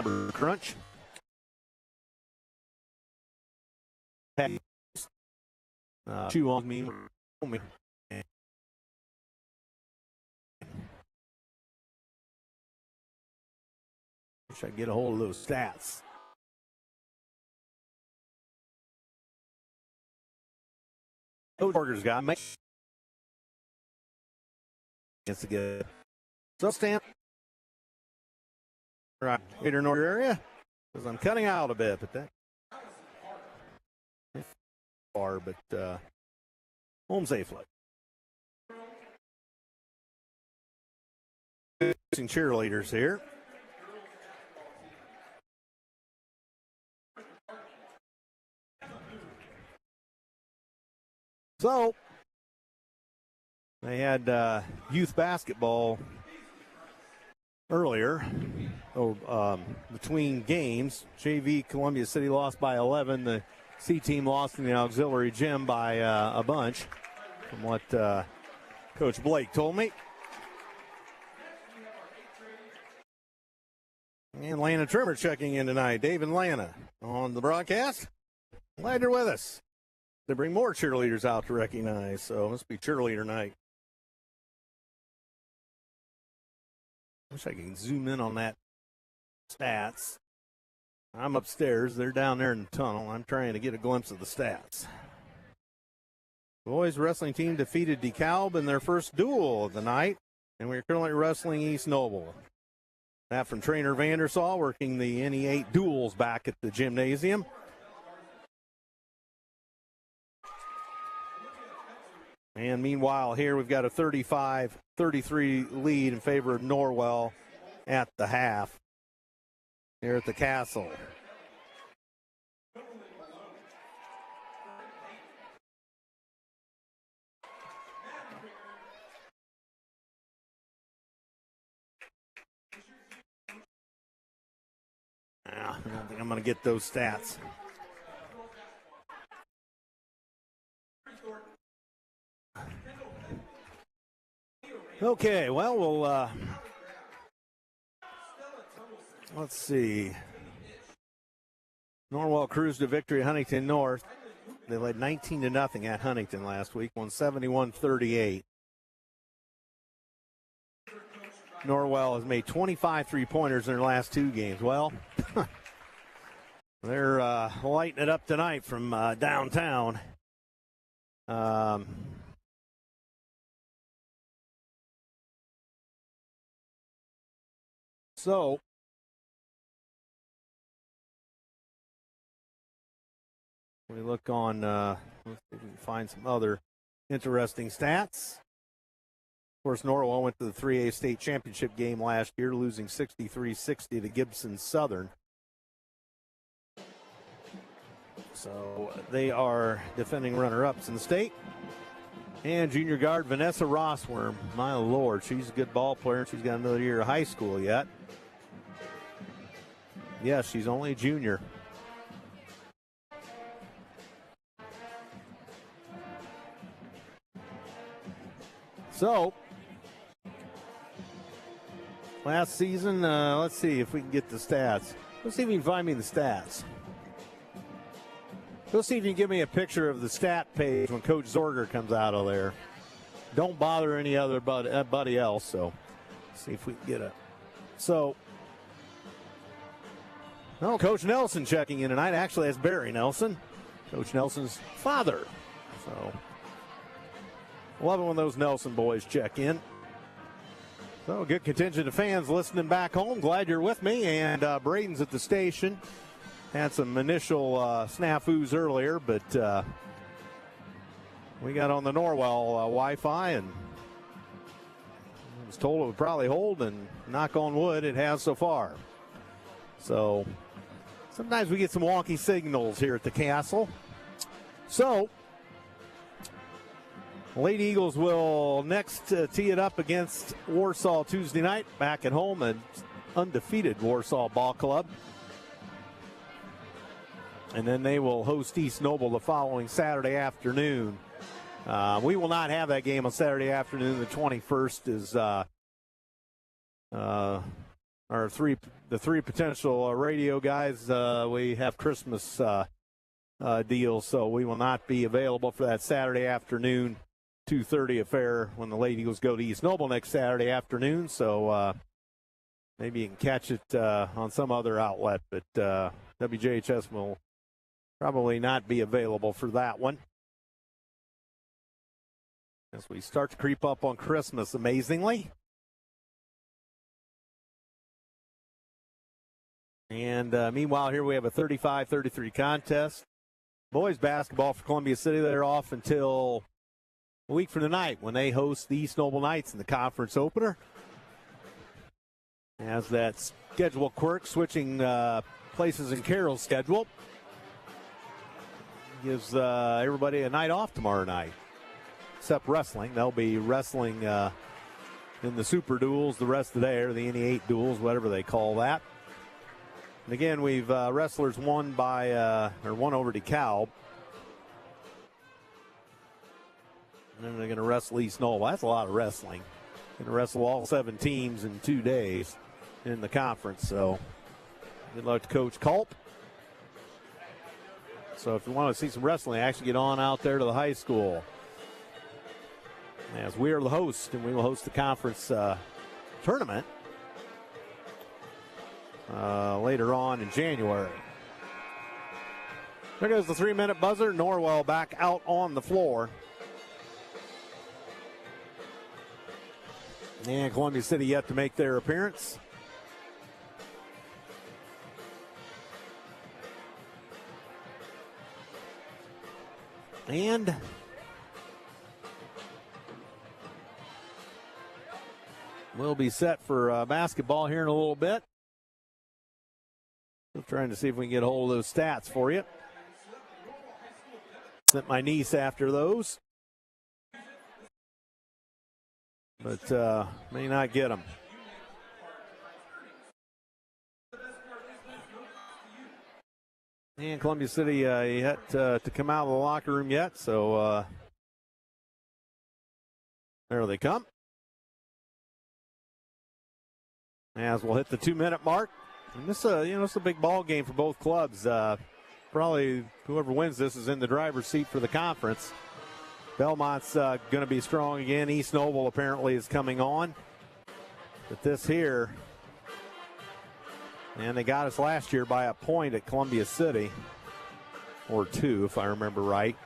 number crunch. Chew on me. Wish I could get a hold of those stats. Burger's got me. It's a good. So stand right here in our area because I'm cutting out a bit, but that far, but home safely. Cheerleaders here. So, they had youth basketball earlier between games. JV Columbia City lost by 11. The C team lost in the auxiliary gym by a bunch, from what Coach Blake told me. And Lana Trimmer checking in tonight. Dave and Lana on the broadcast. Glad you're with us. They bring more cheerleaders out to recognize, so it must be cheerleader night. Wish I could zoom in on that stats. I'm upstairs. They're down there in the tunnel. I'm trying to get a glimpse of the stats. The boys wrestling team defeated DeKalb in their first duel of the night, and we're currently wrestling East Noble. That from trainer Vandersall, working the NE8 duels back at the gymnasium. And meanwhile, here we've got a 35-33 lead in favor of Norwell at the half here at the Castle. I don't think I'm going to get those stats. Okay, well, let's see. Norwell cruised to victory at Huntington North. They led 19-0 at Huntington last week, won 71-38. Norwell has made 25 three-pointers in their last two games. Well, they're lighting it up tonight from downtown. So, we look on, let's see if we can find some other interesting stats. Of course, Norwell went to the 3A state championship game last year, losing 63-60 to Gibson Southern. So they are defending runner-ups in the state. And junior guard Vanessa Rossworm, my Lord, she's a good ball player. She's got another year of high school yet. Yes, she's only a junior. So, last season, let's see if we can get the stats. Let's see if you can find me the stats. Let's see if you can give me a picture of the stat page when Coach Zorger comes out of there. Don't bother any other buddy else. So, let's see if we can get it. So, Coach Nelson checking in tonight. Actually, that's Barry Nelson, Coach Nelson's father. So, love it when those Nelson boys check in. So, good contingent of fans listening back home. Glad you're with me. And Braden's at the station. Had some initial snafus earlier, but we got on the Norwell Wi-Fi and was told it would probably hold, and knock on wood, it has so far. So, sometimes we get some wonky signals here at the Castle. So, Lady Eagles will next tee it up against Warsaw Tuesday night, back at home, an undefeated Warsaw Ball Club. And then they will host East Noble the following Saturday afternoon. We will not have that game on Saturday afternoon. The 21st is the three potential radio guys. We have Christmas deals, so we will not be available for that Saturday afternoon 2:30 affair when the Lady Eagles go to East Noble next Saturday afternoon. So maybe you can catch it on some other outlet, but WJHS will probably not be available for that one. As we start to creep up on Christmas, amazingly. And meanwhile, here we have a 35-33 contest. Boys basketball for Columbia City, they're off until a week from tonight when they host the East Noble Knights in the conference opener. As that schedule quirk, switching places in Carroll's schedule, gives everybody a night off tomorrow night, except wrestling. They'll be wrestling in the Super Duels the rest of the day, or the NE8 Duels, whatever they call that. And again, we've wrestlers won over DeKalb. And then they're going to wrestle East Noble. That's a lot of wrestling. Going to wrestle all 7 teams in 2 days in the conference. So good luck to Coach Culp. So if you want to see some wrestling action, get on out there to the high school. As we are the host, and we will host the conference tournament later on in January. There goes the 3-minute buzzer. Norwell back out on the floor. And Columbia City yet to make their appearance. And we'll be set for basketball here in a little bit. Still trying to see if we can get a hold of those stats for you. Sent my niece after those, but may not get them. And Columbia City yet to come out of the locker room yet, so there they come. as we'll hit the 2-minute mark. And this, it's a big ball game for both clubs. Probably whoever wins this is in the driver's seat for the conference. Belmont's going to be strong again. East Noble apparently is coming on. But this here, and they got us last year by a point at Columbia City, or 2 if I remember right.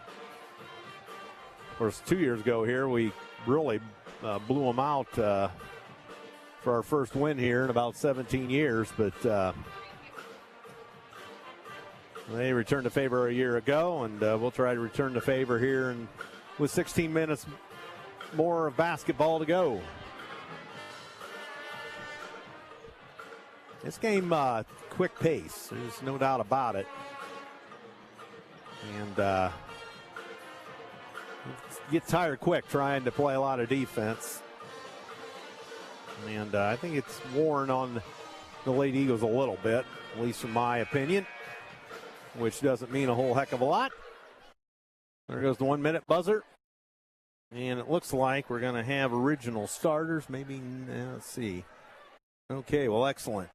Of course, 2 years ago here, we really blew them out for our first win here in about 17 years, but they returned the favor a year ago, and we'll try to return the favor here and with 16 minutes more of basketball to go. This game, quick pace. There's no doubt about it. And get tired quick trying to play a lot of defense. And I think it's worn on the Lady Eagles a little bit, at least in my opinion, which doesn't mean a whole heck of a lot. There goes the 1-minute buzzer. And it looks like we're going to have original starters. Maybe, let's see. Okay, well, excellent.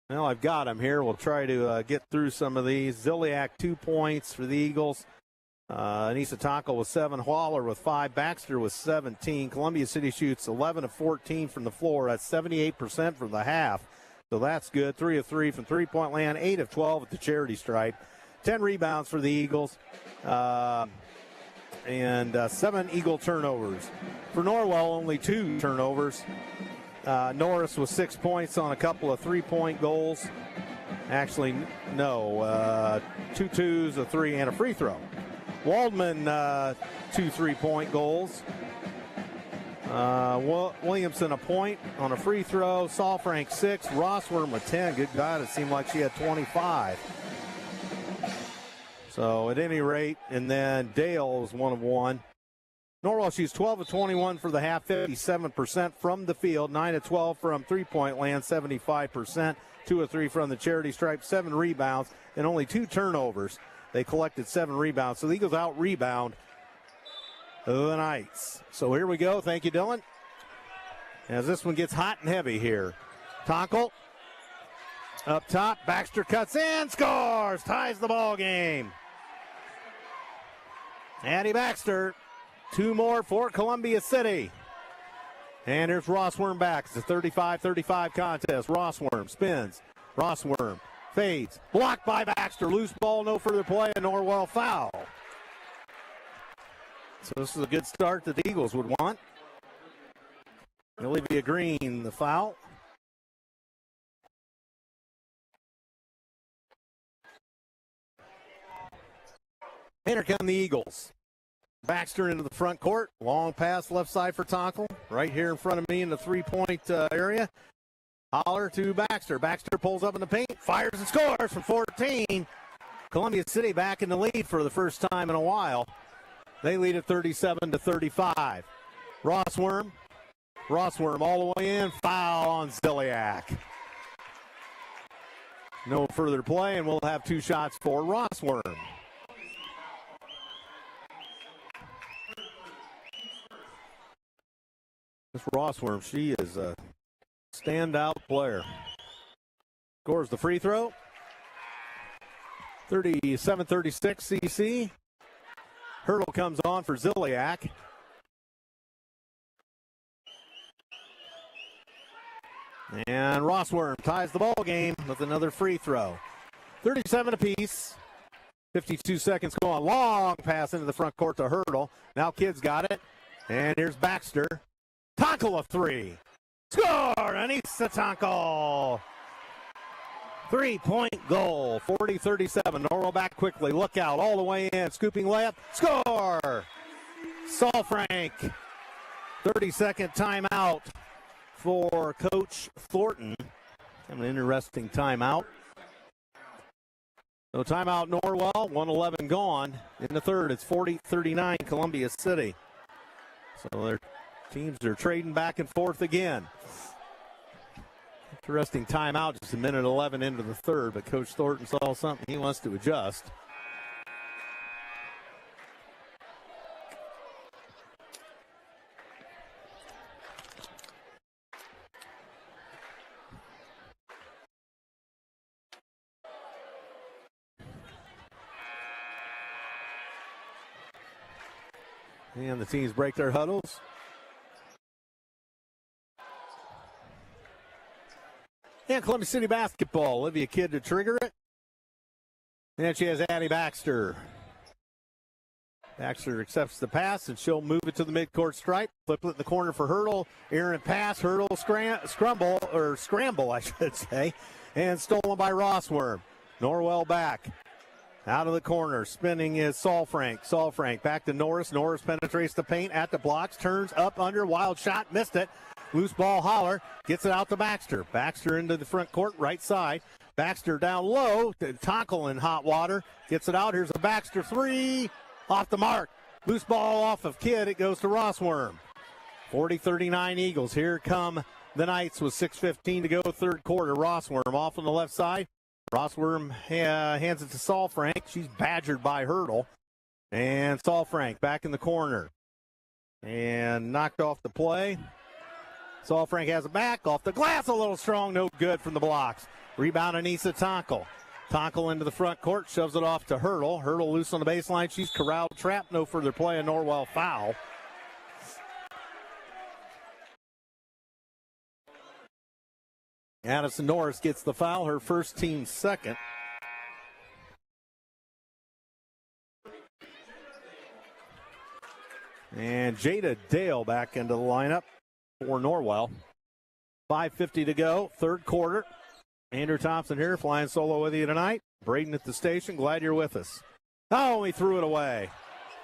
Well, I've got them here. We'll try to get through some of these. Ziliak, 2 points for the Eagles. Anissa Tonko with 7. Waller with 5. Baxter with 17. Columbia City shoots 11 of 14 from the floor. That's 78% from the half. So that's good. 3 of 3 from three-point land. 8 of 12 at the charity stripe. 10 rebounds for the Eagles. And 7 Eagle turnovers. For Norwell, only 2 turnovers. Norris with 6 points on a couple of three-point goals. Actually, no. 2 twos, a 3, and a free throw. Waldman, 2 3-point goals. Williamson, a point on a free throw. Salfrank, 6. Rossworm with 10. Good God, it seemed like she had 25. So at any rate, and then Dale was 1 of 1. Norwell shoots 12 of 21 for the half, 57% from the field, 9 of 12 from three-point land, 75%, 2 of 3 from the charity stripe, 7 rebounds, and only 2 turnovers. They collected 7 rebounds, so the Eagles out-rebound the Knights. So here we go. Thank you, Dylan. As this one gets hot and heavy here. Tonkel up top. Baxter cuts in, scores, ties the ball game. Addie Baxter. 2 more for Columbia City. And here's Rossworm back. It's a 35-35 contest. Rossworm spins. Rossworm fades. Blocked by Baxter. Loose ball, no further play, and Norwell foul. So this is a good start that the Eagles would want. Olivia Green, the foul. And here come the Eagles. Baxter into the front court. Long pass left side for Tonkel. Right here in front of me in the three-point area. Holler to Baxter. Baxter pulls up in the paint. Fires and scores from 14. Columbia City back in the lead for the first time in a while. They lead at 37-35. Rossworm all the way in. Foul on Ziliak. No further play, and we'll have 2 shots for Rossworm. This Rossworm, she is a standout player. Scores the free throw. 37-36 CC. Hurdle comes on for Ziliak. And Rossworm ties the ball game with another free throw. 37 apiece. 52 seconds going. Long pass into the front court to Hurdle. Now Kidd's got it. And here's Baxter. Tonkel a 3. Score! Anissa Tonkel. 3-point goal. 40-37. Norwell back quickly. Look out. All the way in. Scooping layup. Score! Salfrank. 30-second timeout for Coach Thornton. An interesting timeout. So timeout Norwell. 1:11 gone. In the third, it's 40-39 Columbia City. So their teams are trading back and forth again. Interesting timeout, just a minute 11 into the third, but Coach Thornton saw something he wants to adjust. And the teams break their huddles. And Columbia City basketball. Olivia Kidd to trigger it. And she has Addie Baxter. Baxter accepts the pass, and she'll move it to the midcourt stripe. Flip it in the corner for Hurdle. Errant pass. Hurdle scramble, I should say. And stolen by Rossworm. Norwell back. Out of the corner. Spinning is Saul Frank. Saul Frank back to Norris. Norris penetrates the paint at the blocks. Turns up under. Wild shot. Missed it. Loose ball, Holler. Gets it out to Baxter. Baxter into the front court, right side. Baxter down low. Tonkel in hot water. Gets it out. Here's a Baxter three. Off the mark. Loose ball off of Kidd. It goes to Rossworm. 40-39 Eagles. Here come the Knights with 6:15 to go, third quarter. Rossworm off on the left side. Rossworm hands it to Saul Frank. She's badgered by Hurdle. And Saul Frank back in the corner. And knocked off the play. Saul Frank has it back. Off the glass, a little strong. No good from the blocks. Rebound Anissa Tonkel. Tonkel into the front court. Shoves it off to Hurdle. Hurdle loose on the baseline. She's corralled, trapped. No further play. A Norwell foul. Addison Norris gets the foul, her first, team second. And Jada Dale back into the lineup for Norwell. 5:50 to go, third quarter. Andrew Thompson here, flying solo with you tonight. Braden at the station, glad you're with us. Oh, he threw it away.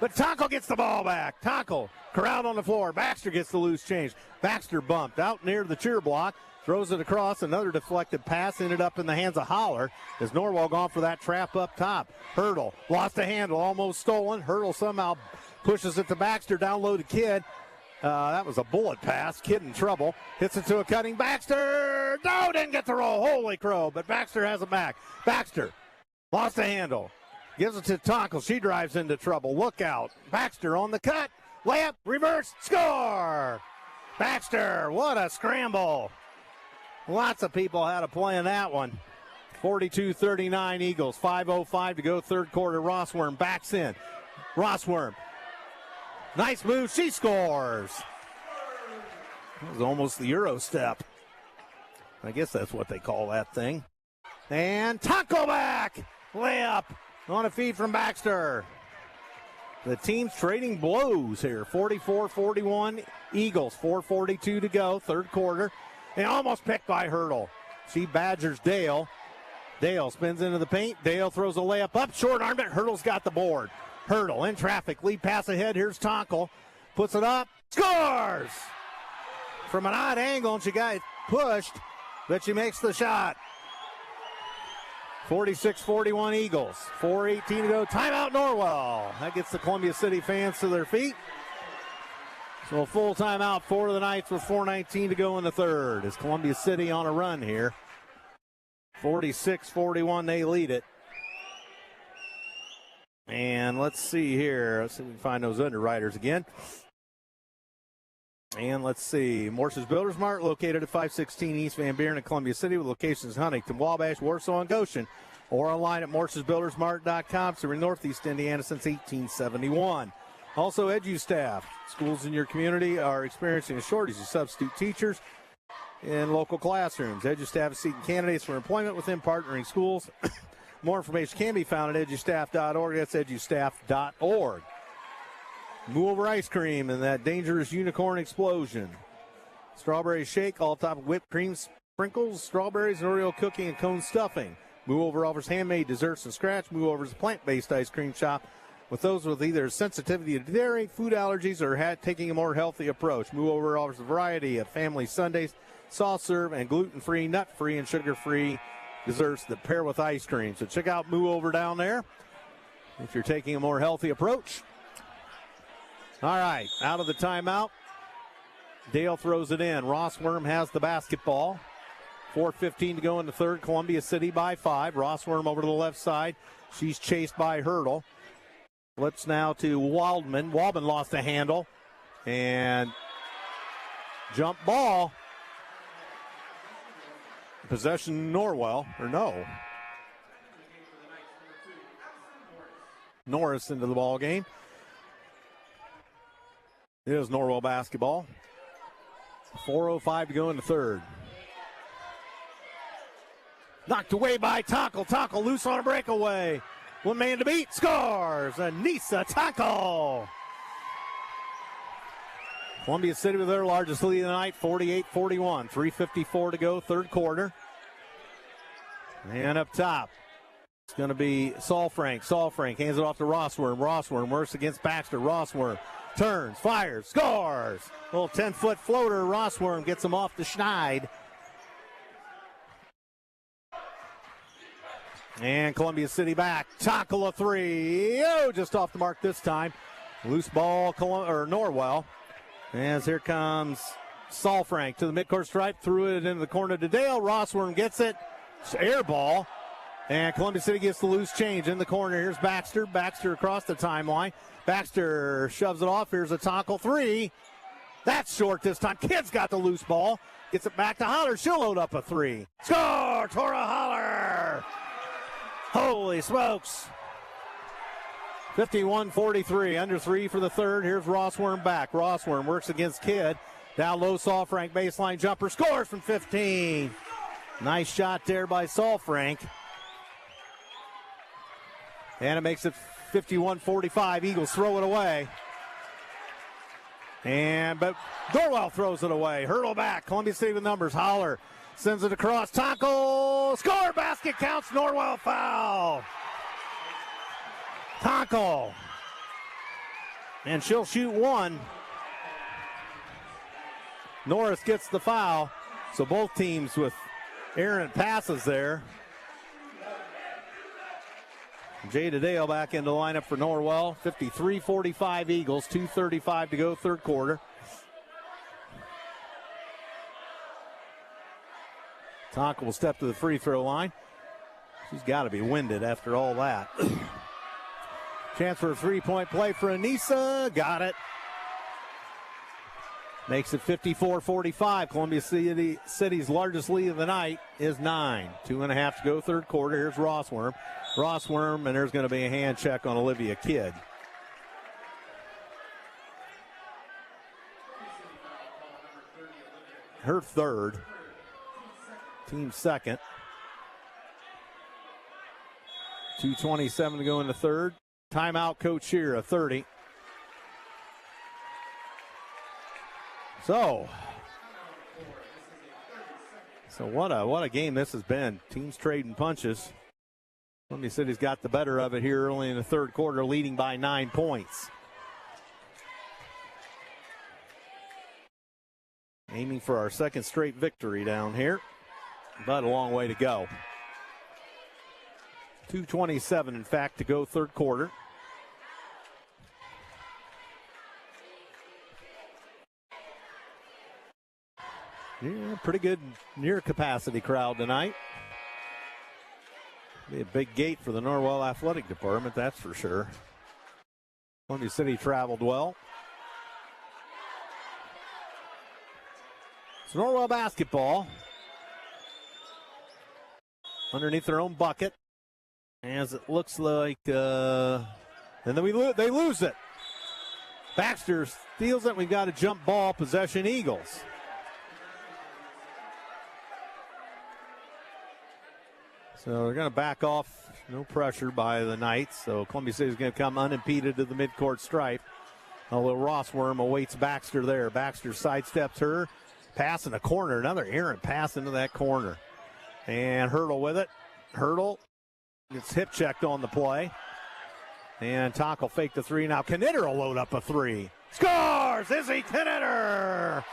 But Tonkel gets the ball back. Tonkel corralled on the floor. Baxter gets the loose change. Baxter bumped out near the cheer block. Throws it across. Another deflected pass ended up in the hands of Holler as Norwell gone for that trap up top. Hurdle lost a handle, almost stolen. Hurdle somehow pushes it to Baxter, down low to Kidd. That was a bullet pass. Kidd in trouble. Hits it to a cutting Baxter. No, didn't get the roll. Holy crow. But Baxter has it back. Baxter lost a handle. Gives it to Tonkel. She drives into trouble. Look out. Baxter on the cut. Layup. Reverse. Score. Baxter. What a scramble. Lots of people had a play in that one. 42-39 Eagles. 5:05 to go, third quarter. Rossworm backs in. Rossworm. Nice move. She scores. That was almost the Euro step. I guess that's what they call that thing. And Tonkel back. Layup on a feed from Baxter. The team's trading blows here. 44-41 Eagles. 4:42 to go, third quarter. And almost picked by Hurdle. She badgers Dale. Dale spins into the paint. Dale throws a layup up. Short arm it. Hurdle's got the board. Hurdle in traffic. Lead pass ahead. Here's Tonkel. Puts it up. Scores! From an odd angle, and she got pushed, but she makes the shot. 46-41 Eagles. 4:18 to go. Timeout Norwell. That gets the Columbia City fans to their feet. So a full timeout for the Knights with 4:19 to go in the third. Is Columbia City on a run here. 46-41, they lead it. And let's see here. Let's see if we can find those underwriters again. And let's see. Morse's Builders Mart, located at 516 East Van Buren in Columbia City, with locations in Huntington, Wabash, Warsaw, and Goshen. Or online at morsesbuildersmart.com. Serving Northeast Indiana since 1871. Also, EduStaff. Schools in your community are experiencing a shortage of substitute teachers in local classrooms. EduStaff is seeking candidates for employment within partnering schools. More information can be found at edustaff.org. That's edustaff.org. Move over ice cream and that dangerous unicorn explosion. Strawberry shake, all top of whipped cream sprinkles, strawberries, and Oreo cookie and cone stuffing. Move Over offers handmade desserts and scratch. Move Over is a plant-based ice cream shop with those with either sensitivity to dairy, food allergies, or taking a more healthy approach. Move Over offers a variety of family sundaes, soft serve, and gluten-free, nut-free, and sugar-free desserts that pair with ice cream. So check out Move Over down there if you're taking a more healthy approach. All right, out of the timeout. Dale throws it in. Rossworm has the basketball. 4:15 to go in the third. Columbia City by 5. Rossworm over to the left side. She's chased by Hurdle. Flips now to Waldman. Waldman lost a handle. And jump ball. Possession Norwell. Or no. Norris into the ball game. It is Norwell basketball. 4:05 to go in the third. Knocked away by Tackle. Tackle loose on a breakaway. One man to beat. Scores. Anissa Tackle. Columbia City with their largest lead of the night, 48-41. 3:54 to go, third quarter. And up top, it's going to be Saul Frank. Saul Frank hands it off to Rossworm. Rossworm works against Baxter. Rossworm turns, fires, scores. Little 10-foot floater. Rossworm gets him off to Schneid. And Columbia City back. Tackle a three. Oh, just off the mark this time. Loose ball, Norwell. As here comes Saul Frank to the midcourt stripe. Threw it into the corner to Dale. Rossworm gets it. It's air ball. And Columbia City gets the loose change in the corner. Here's Baxter. Baxter across the timeline. Baxter shoves it off. Here's a tackle three. That's short this time. Kid's got the loose ball. Gets it back to Holler. She'll load up a three. Score! Tora Holler! Holy smokes. 51-43. Under three for the third. Here's Rossworm back. Rossworm works against Kidd. Down low, Saul Frank. Baseline jumper. Scores from 15. Nice shot there by Saul Frank. And it makes it 51-45. Eagles throw it away. But Norwell throws it away. Hurdle back. Columbia City with numbers. Holler sends it across. Tackle. Score. Basket counts. Norwell foul. Tackle. And she'll shoot one. Norris gets the foul. So both teams with errant passes there. Jada Dale back into the lineup for Norwell. 53-45 Eagles. 2:35 to go, third quarter. Tackle will step to the free throw line. She's got to be winded after all that. Chance for a three-point play for Anissa. Got it. Makes it 54-45. Columbia City's largest lead of the night is 9. 2.5 to go, third quarter. Here's Rossworm. Rossworm, and there's going to be a hand check on Olivia Kidd. Her third. Team second. 2:27 to go in the third. Timeout, Coach Shearer, 30. So what a game this has been. Teams trading punches. Columbia City's got the better of it here early in the third quarter, leading by 9 points. Aiming for our second straight victory down here, but a long way to go. 2:27, in fact, to go third quarter. Yeah, pretty good near capacity crowd tonight. Be a big gate for the Norwell Athletic Department, that's for sure. Columbia City traveled well. It's Norwell basketball. Underneath their own bucket. As it looks like, and then they lose it. Baxter steals it. We've got a jump ball, possession Eagles. So they're going to back off. No pressure by the Knights. So Columbia City is going to come unimpeded to the midcourt stripe. Although Rossworm awaits Baxter there. Baxter sidesteps her. Pass in the corner. Another errant pass into that corner. And Hurdle with it. Hurdle gets hip checked on the play. And Tackle fake the three. Now Knitter will load up a three. Scores! Izzy Knitter!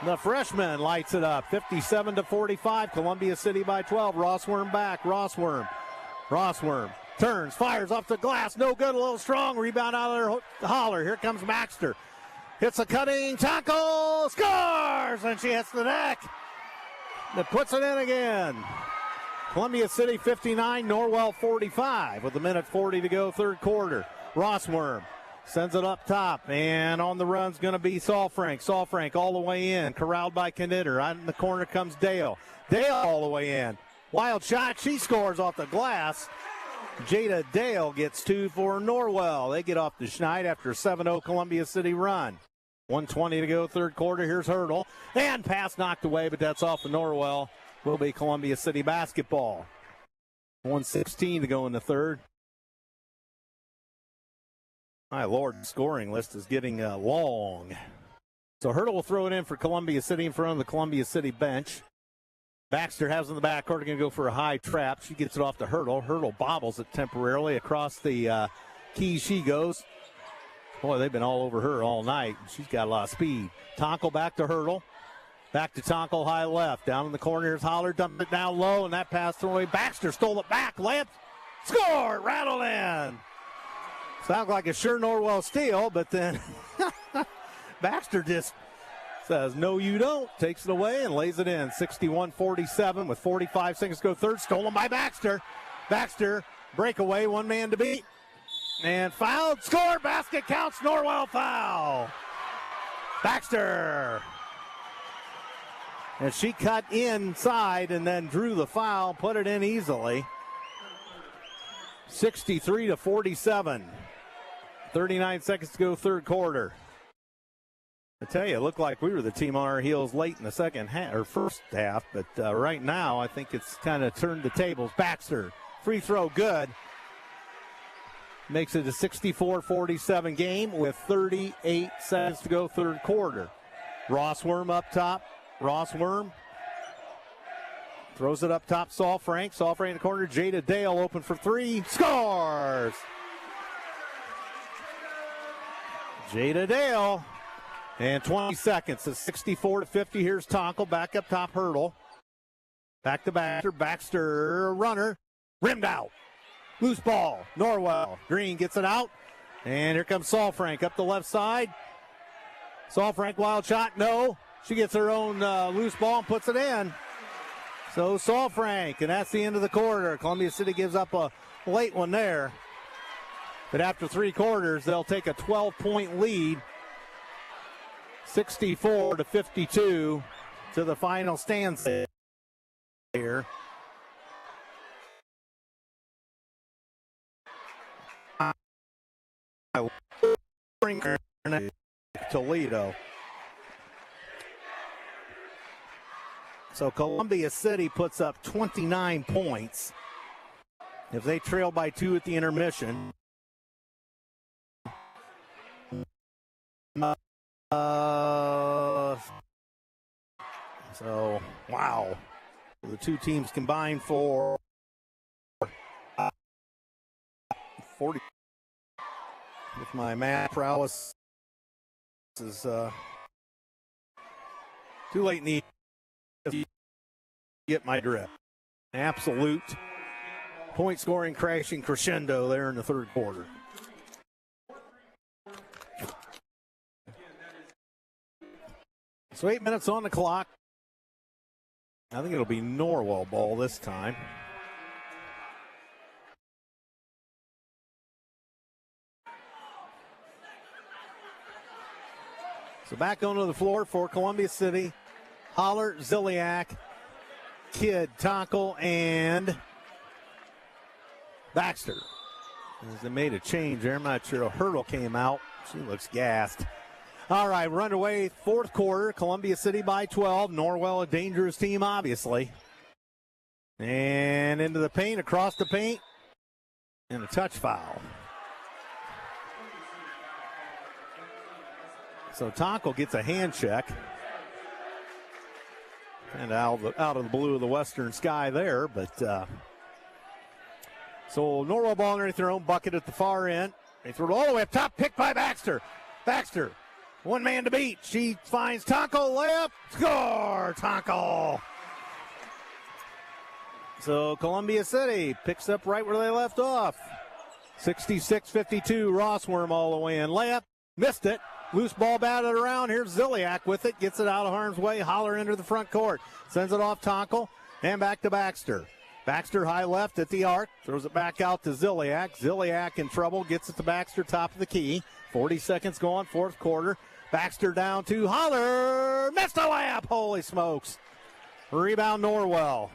The freshman lights it up. 57-45. Columbia City by 12. Rossworm back. Rossworm turns, fires off the glass. No good. A little strong. Rebound out of the Holler. Here comes Baxter. Hits a cutting tackle. Scores! And she hits the deck. That puts it in again. Columbia City 59. Norwell 45. With a minute 40 to go, third quarter. Rossworm sends it up top, and on the run's going to be Saul Frank. Saul Frank all the way in, corralled by Knitter. Out in the corner comes Dale. Dale all the way in. Wild shot. She scores off the glass. Jada Dale gets 2 for Norwell. They get off the schneid after a 7-0 Columbia City run. 1:20 to go, third quarter. Here's Hurdle. And pass knocked away, but that's off of Norwell. Will be Columbia City basketball. 1:16 to go in the third. My Lord, the scoring list is getting long. So Hurdle will throw it in for Columbia City in front of the Columbia City bench. Baxter has in the backcourt, going to go for a high trap. She gets it off to Hurdle. Hurdle bobbles it temporarily across the key. She goes. Boy, they've been all over her all night. She's got a lot of speed. Tonkel back to Hurdle. Back to Tonkel, high left. Down in the corner, here's Holler. Dumped it down low, and that pass thrown away. Baxter stole it back. Layup. Score! Rattled in. Sounds like a sure Norwell steal, but then Baxter just says, no, you don't. Takes it away and lays it in. 61-47 with 45 seconds to go. Third, stolen by Baxter. Baxter, breakaway, one man to beat. And fouled, scored, basket counts, Norwell foul. Baxter. And she cut inside and then drew the foul, put it in easily. 63-47. 39 seconds to go, third quarter. I tell you, it looked like we were the team on our heels late in the second half, or first half, but right now I think it's kind of turned the tables. Baxter, free throw, good. Makes it a 64-47 game with 38 seconds to go, third quarter. Rossworm up top. Rossworm throws it up top. Saul Frank in the corner. Jada Dale open for three. Scores! Jada Dale. And 20 seconds. It's 64-50. Here's Tonkel. Back up top, Hurdle. Back to Baxter. Baxter, runner. Rimmed out. Loose ball. Norwell. Green gets it out. And here comes Saul Frank up the left side. Saul Frank, wild shot. No. She gets her own loose ball and puts it in. So Saul Frank, and that's the end of the quarter. Columbia City gives up a late one there. But after three quarters, they'll take a 12-point lead. 64-52 to the final standstill here. Toledo. So Columbia City puts up 29 points. If they trail by 2 at the intermission. So, wow. The two teams combined for 40. With my math prowess is too late in the get my drift. Absolute point scoring crashing crescendo there in the third quarter. So 8 minutes on the clock. I think it'll be Norwell ball this time. So back onto the floor for Columbia City. Holler, Ziliak, Kidd, Tonkel, and Baxter. As they made a change there, I'm not sure a Hurdle came out. She looks gassed. All right, we're underway, fourth quarter. Columbia City by 12. Norwell, a dangerous team, obviously. And into the paint, across the paint, and a touch foul. So Tonkel gets a hand check. And out of the blue of the western sky there, but so Norwell ball underneath their own bucket at the far end. They throw it all the way up top, picked by Baxter. Baxter, one man to beat. She finds Tonkel, layup, score, Tonkel. So Columbia City picks up right where they left off. 66-52, Rossworm all the way in. Layup, missed it. Loose ball batted around. Here's Ziliak with it. Gets it out of harm's way. Holler into the front court. Sends it off Tonkel. And back to Baxter. Baxter high left at the arc. Throws it back out to Ziliak. Ziliak in trouble. Gets it to Baxter, top of the key. 40 seconds gone, fourth quarter. Baxter down to Holler. Missed a layup. Holy smokes. Rebound Norwell.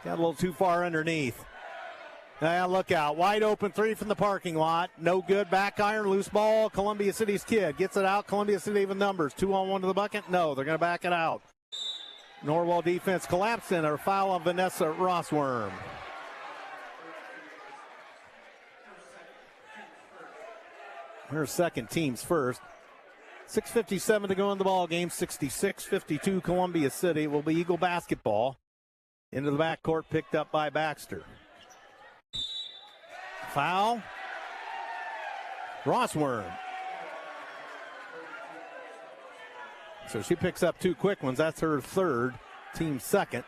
Got a little too far underneath. Look out. Wide open three from the parking lot. No good. Back iron. Loose ball. Columbia City's kid gets it out. Columbia City even numbers. 2-on-1 to the bucket. No, they're going to back it out. Norwell defense collapsing. A foul on Vanessa Rossworm. Her second, team's first. 6:57 to go in the ball game. 66-52 Columbia City. Will be Eagle basketball. Into the backcourt, picked up by Baxter. Foul. Rossworm. So she picks up two quick ones. That's her third, team second.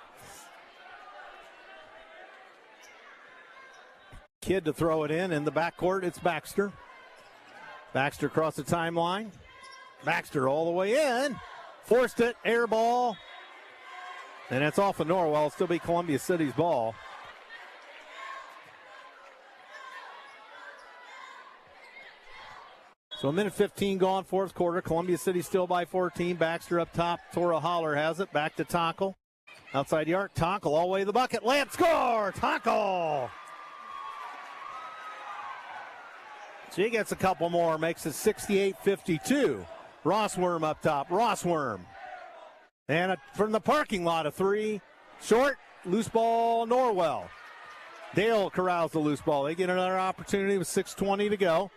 Kid to throw it in the backcourt, it's Baxter. Baxter across the timeline. Baxter all the way in. Forced it, air ball. And it's off of Norwell. It'll still be Columbia City's ball. So 1:15 gone, fourth quarter. Columbia City still by 14. Baxter up top. Tora Holler has it. Back to Tonkel. Outside the arc. Tonkel all the way to the bucket. Layup score! Tonkel! She gets a couple more. Makes it 68-52. Rossworm up top. Rossworm. And from the parking lot, a three. Short. Loose ball, Norwell. Dale corrals the loose ball. They get another opportunity with 6:20 to go.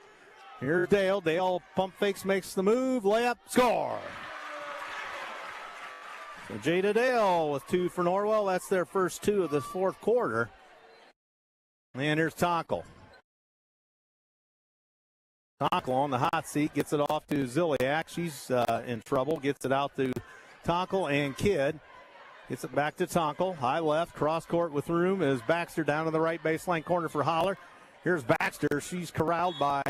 Here's Dale. Dale pump fakes, makes the move. Layup, score. So Jada Dale with two for Norwell. That's their first two of the fourth quarter. And here's Tonkel. Tonkel on the hot seat. Gets it off to Ziliak. She's in trouble. Gets it out to Tonkel and Kidd. Gets it back to Tonkel. High left. Cross court with room is Baxter down to the right baseline corner for Holler. Here's Baxter. She's corralled by...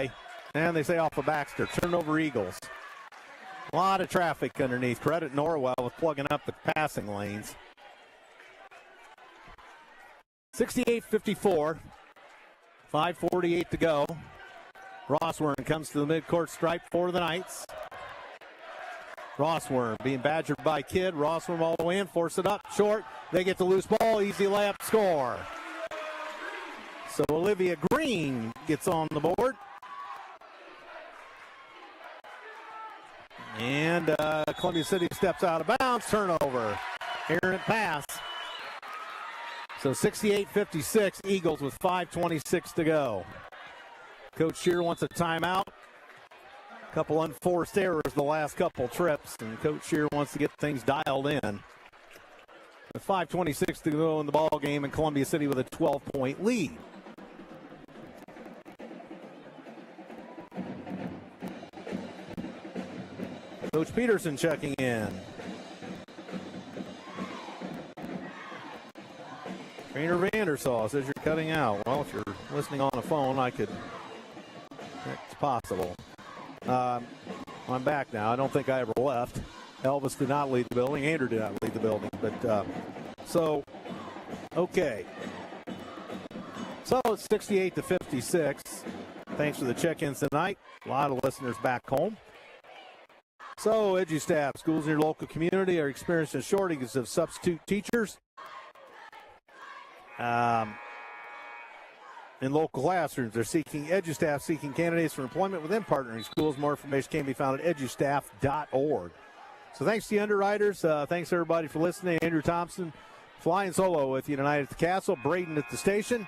And they say off of Baxter. Turnover Eagles. A lot of traffic underneath. Credit Norwell with plugging up the passing lanes. 68-54. 5:48 to go. Rossworm comes to the midcourt stripe for the Knights. Rossworm being badgered by Kidd. Rossworm all the way in. Force it up. Short. They get the loose ball. Easy layup. Score. So Olivia Green gets on the board. And Columbia City steps out of bounds. Turnover. Errant pass. So 68-56. Eagles with 5:26 to go. Coach Shear wants a timeout. A couple unforced errors the last couple trips. And Coach Shear wants to get things dialed in. With 5:26 to go in the ball game, and Columbia City with a 12-point lead. Coach Peterson checking in. Trainer Vandersaw says you're cutting out. Well, if you're listening on a phone, it's possible. I'm back now. I don't think I ever left. Elvis did not leave the building. Andrew did not leave the building. But okay. So it's 68-56. Thanks for the check-ins tonight. A lot of listeners back home. So, EduStaff, schools in your local community are experiencing shortages of substitute teachers in local classrooms. They're EduStaff seeking candidates for employment within partnering schools. More information can be found at edustaff.org. So thanks to the underwriters. Thanks everybody for listening. Andrew Thompson flying solo with you tonight at the Castle. Braden at the station.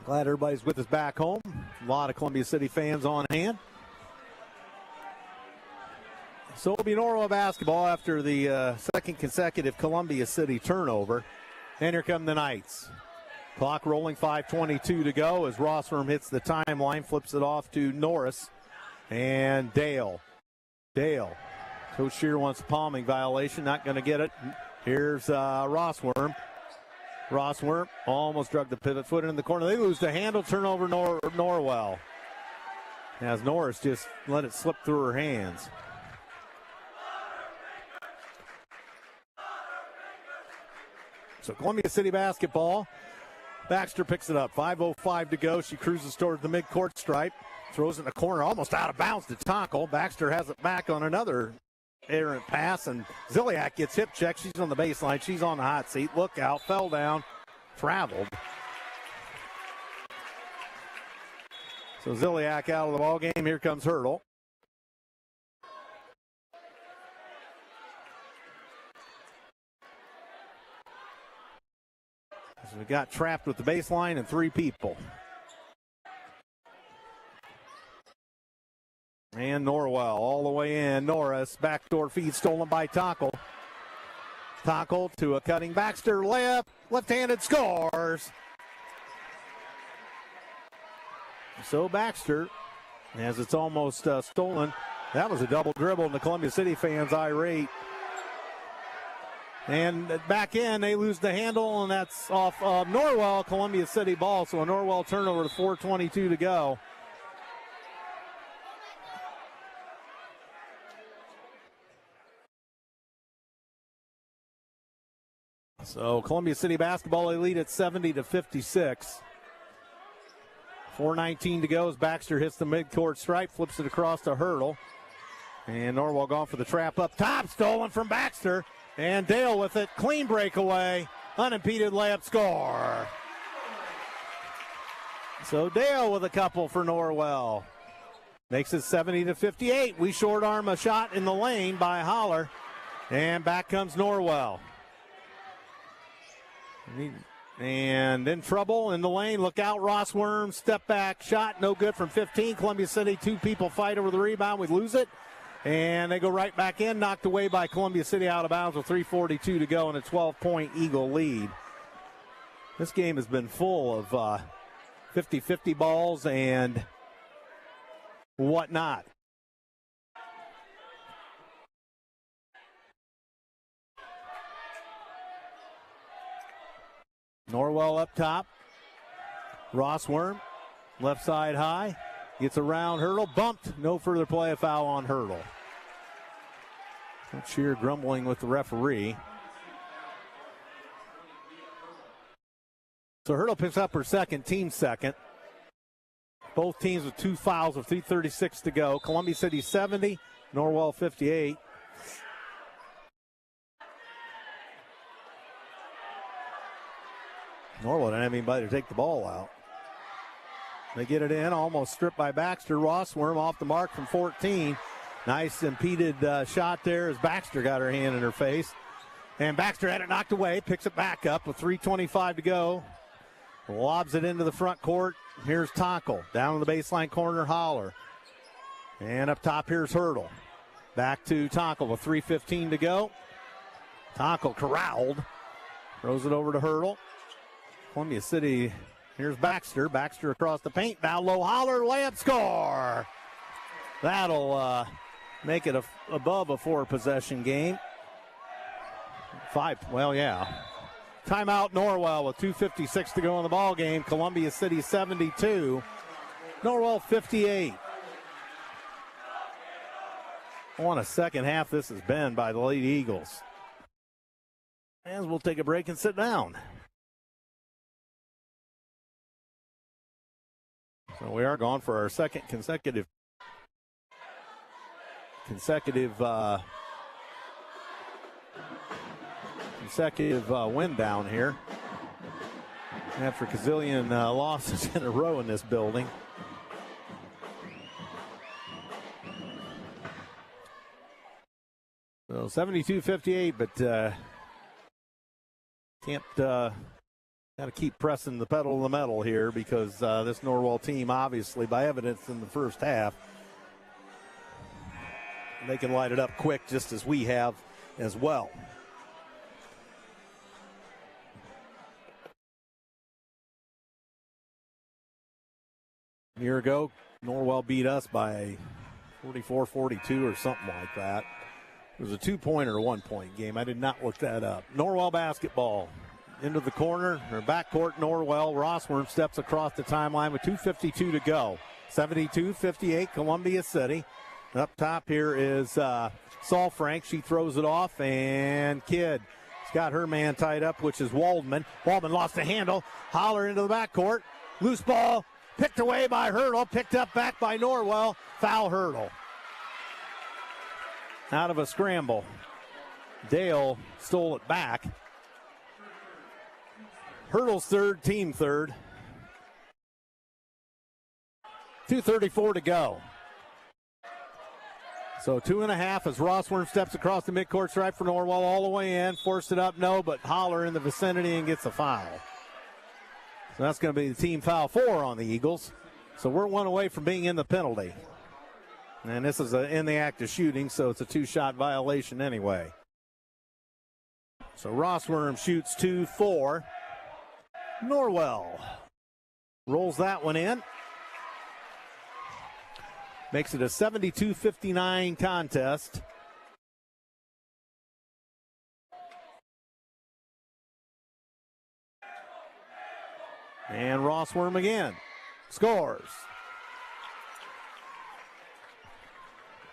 Glad everybody's with us back home. A lot of Columbia City fans on hand. So it'll be Norwell basketball after the second consecutive Columbia City turnover. And here come the Knights. Clock rolling, 5:22 to go as Rossworm hits the timeline, flips it off to Norris and Dale. Coach Shear wants a palming violation, not going to get it. Here's Rossworm. Rossworm almost drug the pivot foot in the corner. They lose the handle, turnover Norwell. As Norris just let it slip through her hands. So Columbia City basketball. Baxter picks it up. 5:05 to go. She cruises toward the midcourt stripe. Throws it in the corner, almost out of bounds to Tonkel. Baxter has it back on another errant pass, and Ziliak gets hip checked. She's on the baseline. She's on the hot seat. Look out. Fell down. Traveled. So Ziliak out of the ball game. Here comes Hurdle. So we got trapped with the baseline and 3 people. And Norwell all the way in. Norris, backdoor feed stolen by Tockel. Tockel to a cutting Baxter, layup, left-handed, scores. So Baxter, as it's almost stolen, that was a double dribble, and the Columbia City fans irate. And back in, they lose the handle, and that's off Norwell, Columbia City ball. So a Norwell turnover to 4:22 to go. So Columbia City basketball, they lead at 70-56. 4:19 to go as Baxter hits the midcourt stripe, flips it across to Hurdle. And Norwell gone for the trap up top, stolen from Baxter. And Dale with it, clean breakaway, unimpeded layup, score. So Dale with a couple for Norwell. Makes it 70-58. We short arm a shot in the lane by Holler. And back comes Norwell. And in trouble in the lane. Look out, Ross Worm. Step back shot. No good from 15. Columbia City, 2 people fight over the rebound. We lose it. And they go right back in. Knocked away by Columbia City out of bounds with 3:42 to go and a 12-point Eagle lead. This game has been full of 50-50 balls and whatnot. Norwell up top. Ross Worm, left side high. Gets around Hurdle. Bumped. No further play. A foul on Hurdle. Sheer grumbling with the referee. So Hurdle picks up her second, team second. Both teams with 2 fouls with 3:36 to go. Columbia City 70, Norwell 58. Norwell didn't have anybody to take the ball out. They get it in, almost stripped by Baxter. Rossworm off the mark from 14. Nice impeded shot there as Baxter got her hand in her face. And Baxter had it knocked away, picks it back up with 3:25 to go. Lobs it into the front court. Here's Tonkel. Down in the baseline corner, Holler. And up top, here's Hurdle. Back to Tonkel with 3:15 to go. Tonkel corralled. Throws it over to Hurdle. Columbia City, here's Baxter. Baxter across the paint. Down low, Holler, layup, score. That'll make it above a 4-possession game. 5, well, yeah. Timeout Norwell with 2:56 to go in the ball game. Columbia City 72, Norwell 58. What a second half this has been by the Lady Eagles. As we'll take a break and sit down. So we are gone for our second consecutive win down here after a gazillion losses in a row in this building. So 72-58, but can't got to keep pressing the pedal to the metal here because this Norwell team, obviously, by evidence in the first half, they can light it up quick just as we have as well. A year ago, Norwell beat us by 44-42 or something like that. It was a 2-point or a 1-point game. I did not look that up. Norwell basketball. Into the corner, or backcourt, Norwell. Rossworm steps across the timeline with 2:52 to go. 72-58, Columbia City. Up top here is Saul Frank. She throws it off, and Kidd has got her man tied up, which is Waldman. Waldman lost the handle. Holler into the backcourt. Loose ball, picked away by Hurdle, picked up back by Norwell. Foul Hurdle. Out of a scramble. Dale stole it back. Hurdle's third, team third. 2:34 to go. So 2.5 as Rossworm steps across the midcourt stripe for Norwell all the way in. Forced it up, no, but Holler in the vicinity and gets a foul. So that's going to be the team foul 4 on the Eagles. So we're 1 away from being in the penalty. And this is in the act of shooting, so it's a 2-shot violation anyway. So Rossworm shoots 2-4. Norwell rolls that one in. Makes it a 72-59 contest. And Rossworm again scores.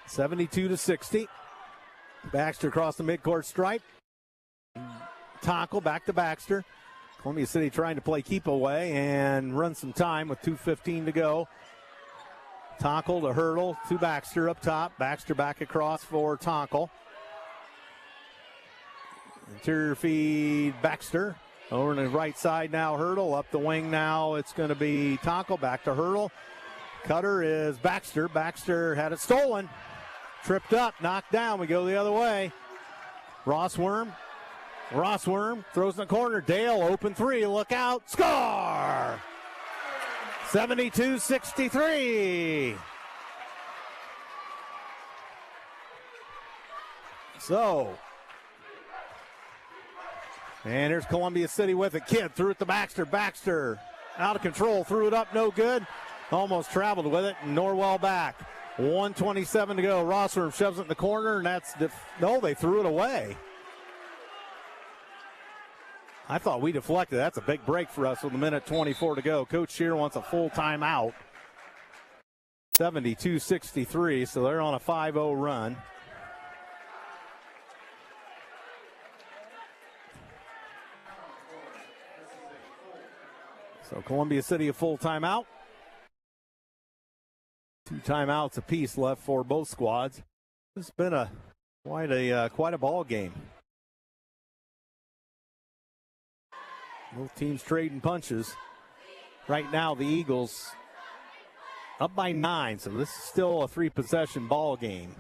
72-60. Baxter across the midcourt stripe. Tonkel back to Baxter. Columbia City trying to play keep away and run some time with 2:15 to go. Tonkel to Hurdle to Baxter up top. Baxter back across for Tonkel. Interior feed Baxter. Over on the right side now, Hurdle. Up the wing now, it's going to be Tonkel. Back to Hurdle. Cutter is Baxter. Baxter had it stolen. Tripped up, knocked down. We go the other way. Rossworm throws in the corner. Dale, open three. Look out. Score! 72-63. So, and here's Columbia City with it. Kidd threw it to Baxter. Baxter out of control. Threw it up, no good. Almost traveled with it. Norwell back. 1:27 to go. Rossworm shoves it in the corner, and that's no, they threw it away. I thought we deflected. That's a big break for us with 1:24 to go. Coach Shear wants a full timeout. 72-63, so they're on a 5-0 run. So Columbia City a full timeout. 2 timeouts apiece left for both squads. It's been quite a ball game. Both teams trading punches. Right now, the Eagles up by 9, so this is still a 3-possession ball game.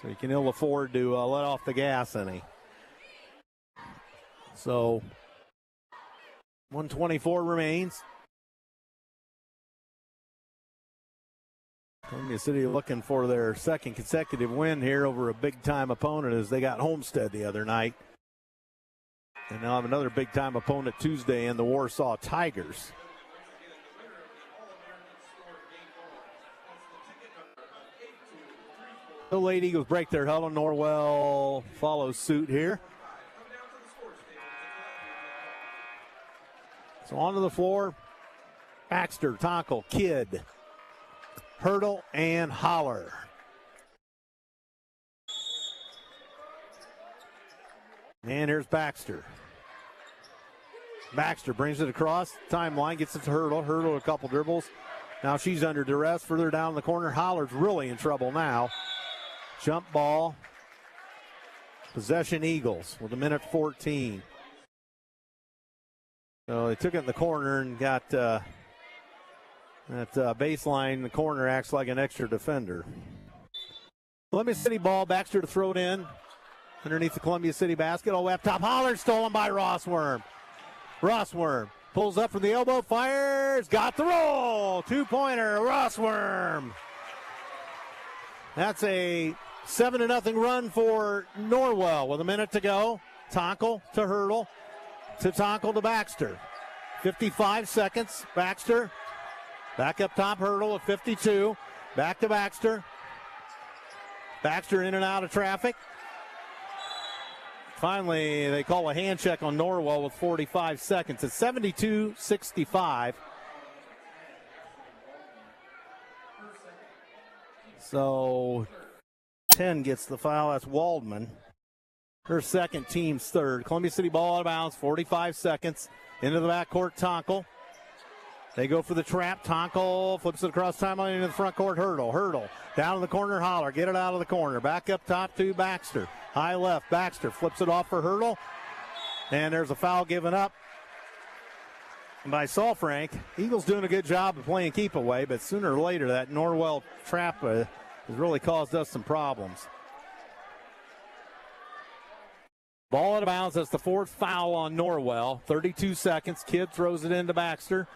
So you can ill afford to let off the gas any. So 1:24 remains. Columbia City looking for their second consecutive win here over a big-time opponent as they got Homestead the other night. And now have another big-time opponent Tuesday in the Warsaw Tigers. The Lady Eagles break their huddle. Norwell follows suit here. So onto the floor. Baxter, Tonkel, Kidd, Hurdle, and Holler. And here's Baxter. Baxter brings it across. Timeline, gets it to Hurdle. Hurdle a couple dribbles. Now she's under duress. Further down the corner, Holler's really in trouble now. Jump ball. Possession Eagles with 1:14. So they took it in the corner and got that baseline. The corner acts like an extra defender. Columbia City ball. Baxter to throw it in. Underneath the Columbia City basket. All the way up top. Holler stolen by Rossworm. Rossworm pulls up from the elbow. Fires. Got the roll. 2-pointer. Rossworm. That's a 7-0 run for Norwell with a minute to go. Tonkel to Hurdle. To Tonkel to Baxter. 55 seconds. Baxter. Back up top. Hurdle at 52. Back to Baxter. Baxter in and out of traffic. Finally, they call a hand check on Norwell with 45 seconds. It's 72-65. So 10 gets the foul. That's Waldman. Her second, team's third. Columbia City ball out of bounds. 45 seconds. Into the backcourt, Tonkel. They go for the trap. Tonkel flips it across timeline into the front court. Hurdle. Down in the corner, Holler. Get it out of the corner. Back up top to Baxter. High left. Baxter flips it off for Hurdle. And there's a foul given up. by Frank. Eagles doing a good job of playing keep away, but sooner or later that Norwell trap has really caused us some problems. Ball out of bounds. That's the fourth foul on Norwell. 32 seconds. Kidd throws it into Baxter.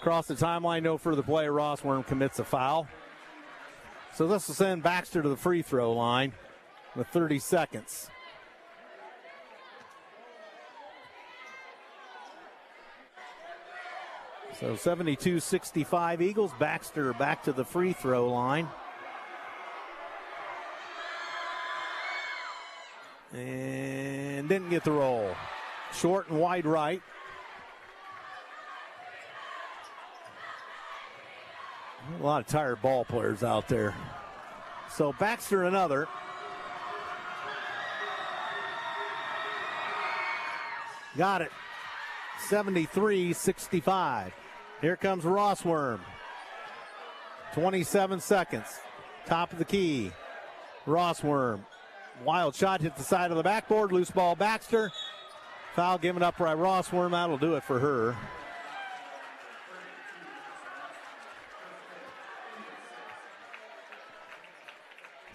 Across the timeline, no further play. Rossworm commits a foul. So this will send Baxter to the free throw line with 30 seconds. So 72-65 Eagles. Baxter back to the free throw line. And didn't get the roll. Short and wide right. A lot of tired ball players out there. So Baxter another. Got it. 73-65. Here comes Rossworm. 27 seconds. Top of the key. Rossworm. Wild shot hit the side of the backboard. Loose ball Baxter. Foul given up by Rossworm. That'll do it for her.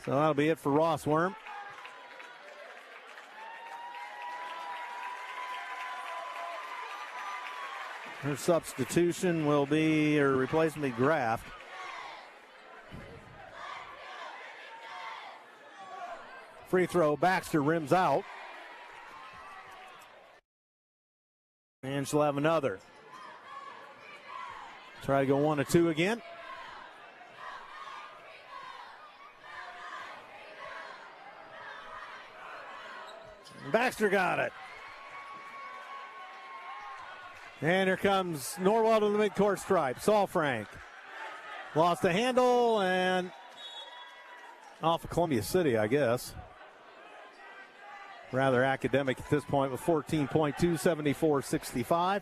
So that'll be it for Rossworm. Her substitution will be, her replacement Graff. Free throw, Baxter rims out. And she'll have another. Try to go 1 of 2 again. Baxter got it. And here comes Norwell to the midcourt stripe. Frank lost the handle and off of Columbia City, I guess. Rather academic at this point with 14.2, 74-65.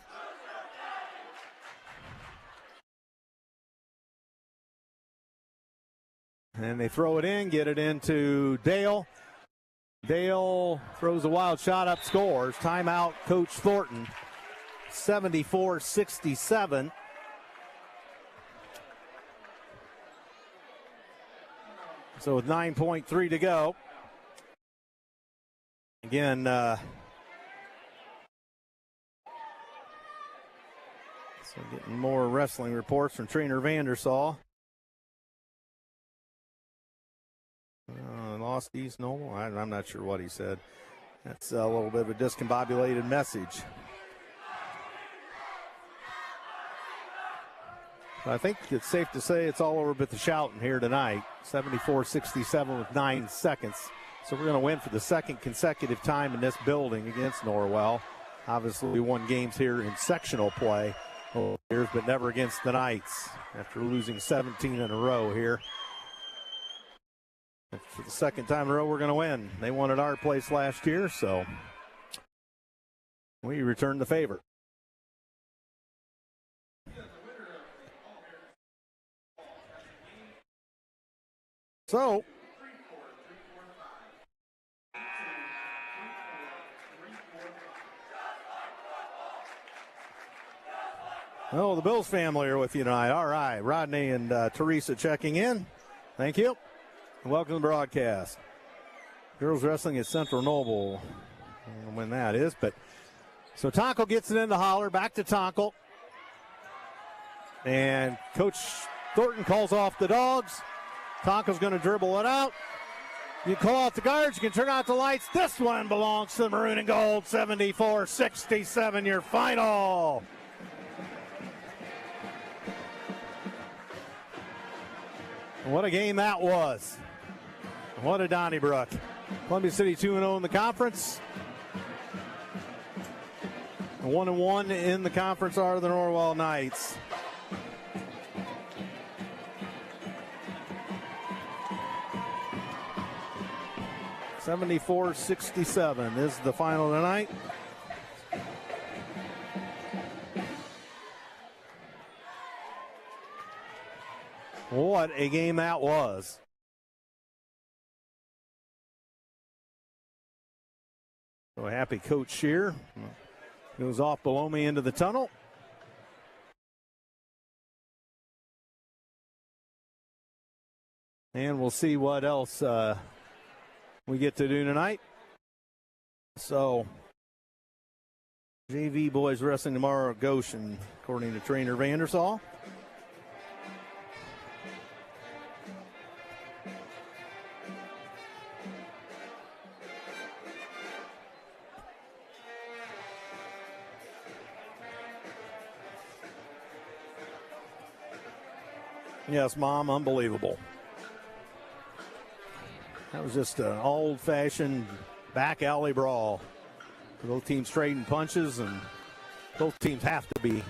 And they throw it in, get it into Dale. Dale throws a wild shot up, scores. Timeout, Coach Thornton. 74-67. So with 9.3 to go. Again, so getting more wrestling reports from Trainer Vandersall. Lost East Noble. I'm not sure what he said. That's a little bit of a discombobulated message. I think it's safe to say it's all over but the shouting here tonight. 74-67 with 9 seconds. So we're going to win for the second consecutive time in this building against Norwell. Obviously, we won games here in sectional play over the years, but never against the Knights after losing 17 in a row here. And for the second time in a row, we're going to win. They won at our place last year, so we return the favor. So, the Bills family are with you tonight. All right, Rodney and Teresa checking in. Thank you. And welcome to the broadcast. Girls wrestling at Central Noble. I don't know when that is, but so Tonkel gets it in the holler, back to Tonkel. And Coach Thornton calls off the dogs. Tonkel's going to dribble it out. You call out the guards, you can turn out the lights. This one belongs to the maroon and gold. 74-67, your final. What a game that was. What a Donnybrook. Columbia City 2-0 in the conference. 1-1 in the conference are the Norwell Knights. (74-67) is the final tonight. What a game that was. So happy Coach Shear goes off below me into the tunnel. And we'll see what else we get to do tonight. So, JV boys wrestling tomorrow at Goshen, according to trainer Vandersall. Yes, Mom, unbelievable. That was just an old-fashioned back alley brawl. Both teams trading punches, and both teams have to be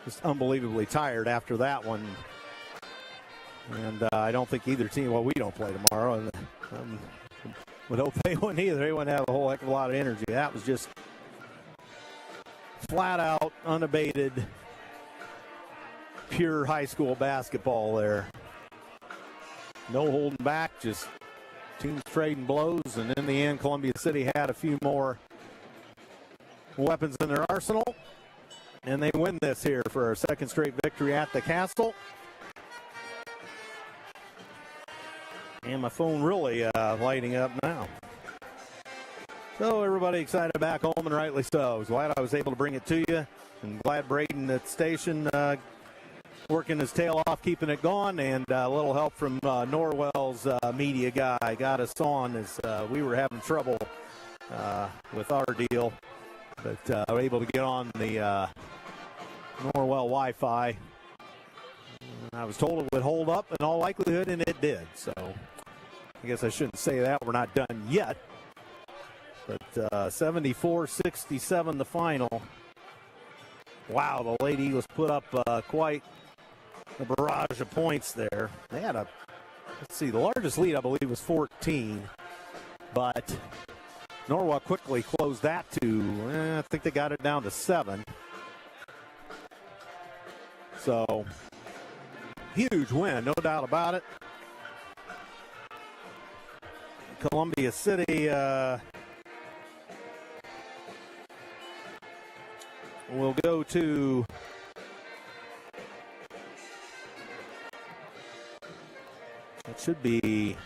just unbelievably tired after that one. And I don't think either team, well, we don't play tomorrow, and would hope they wouldn't either. They wouldn't have a whole heck of a lot of energy. That was just flat out, unabated, pure high school basketball there. No holding back, just teams trading blows, and in the end, Columbia City had a few more weapons in their arsenal, and they win this here for a second straight victory at the Castle. And my phone really lighting up now. So everybody excited back home, and rightly so. I was glad I was able to bring it to you, and glad Braden at the station working his tail off, keeping it going, and a little help from Norwell's media guy got us on as we were having trouble with our deal, but we're able to get on the Norwell Wi-Fi. I was told it would hold up in all likelihood, and it did. So I guess I shouldn't say that. We're not done yet. But 74-67 the final. Wow, the Lady Eagles put up quite a barrage of points there. They had let's see, the largest lead, I believe, was 14. But Norwell quickly closed that to, I think they got it down to 7. So, huge win, no doubt about it. Columbia City will go to it should be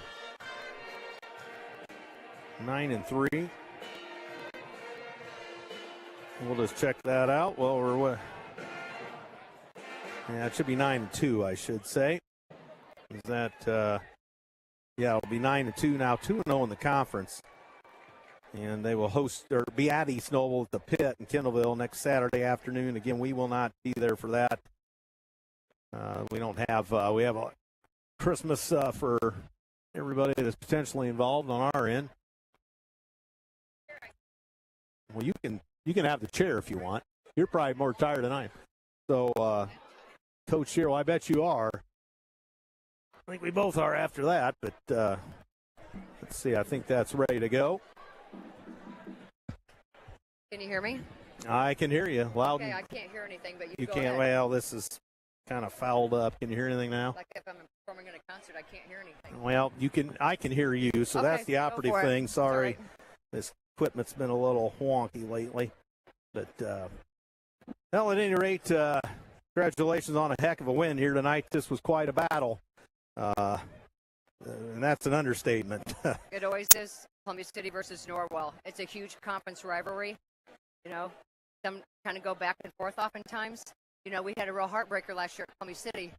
9-3. We'll just check that out. Well, we're yeah, it should be 9-2, I should say. Is that yeah, it'll be 9-2 now, 2-0 in the conference. And they will host or be at East Noble at the Pit in Kendallville next Saturday afternoon. Again, we will not be there for that. We don't have we have a Christmas for everybody that's potentially involved on our end. Well, you can have the chair if you want. You're probably more tired than I am. So, Coach Sherrill, I bet you are. I think we both are after that, but let's see. I think that's ready to go. Can you hear me? I can hear you loud. Okay, I can't hear anything, but you go can't. ahead. Well, this is kind of fouled up. Can you hear anything now? Like if I'm performing in a concert, I can't hear anything. Well, you can. I can hear you, so okay, that's the operative thing. Sorry, right. This equipment's been a little wonky lately, but well, at any rate, congratulations on a heck of a win here tonight. This was quite a battle, and that's an understatement. It always is. Columbia City versus Norwell. It's a huge conference rivalry. You know, some kind of go back and forth oftentimes. You know, we had a real heartbreaker last year at Columbia City.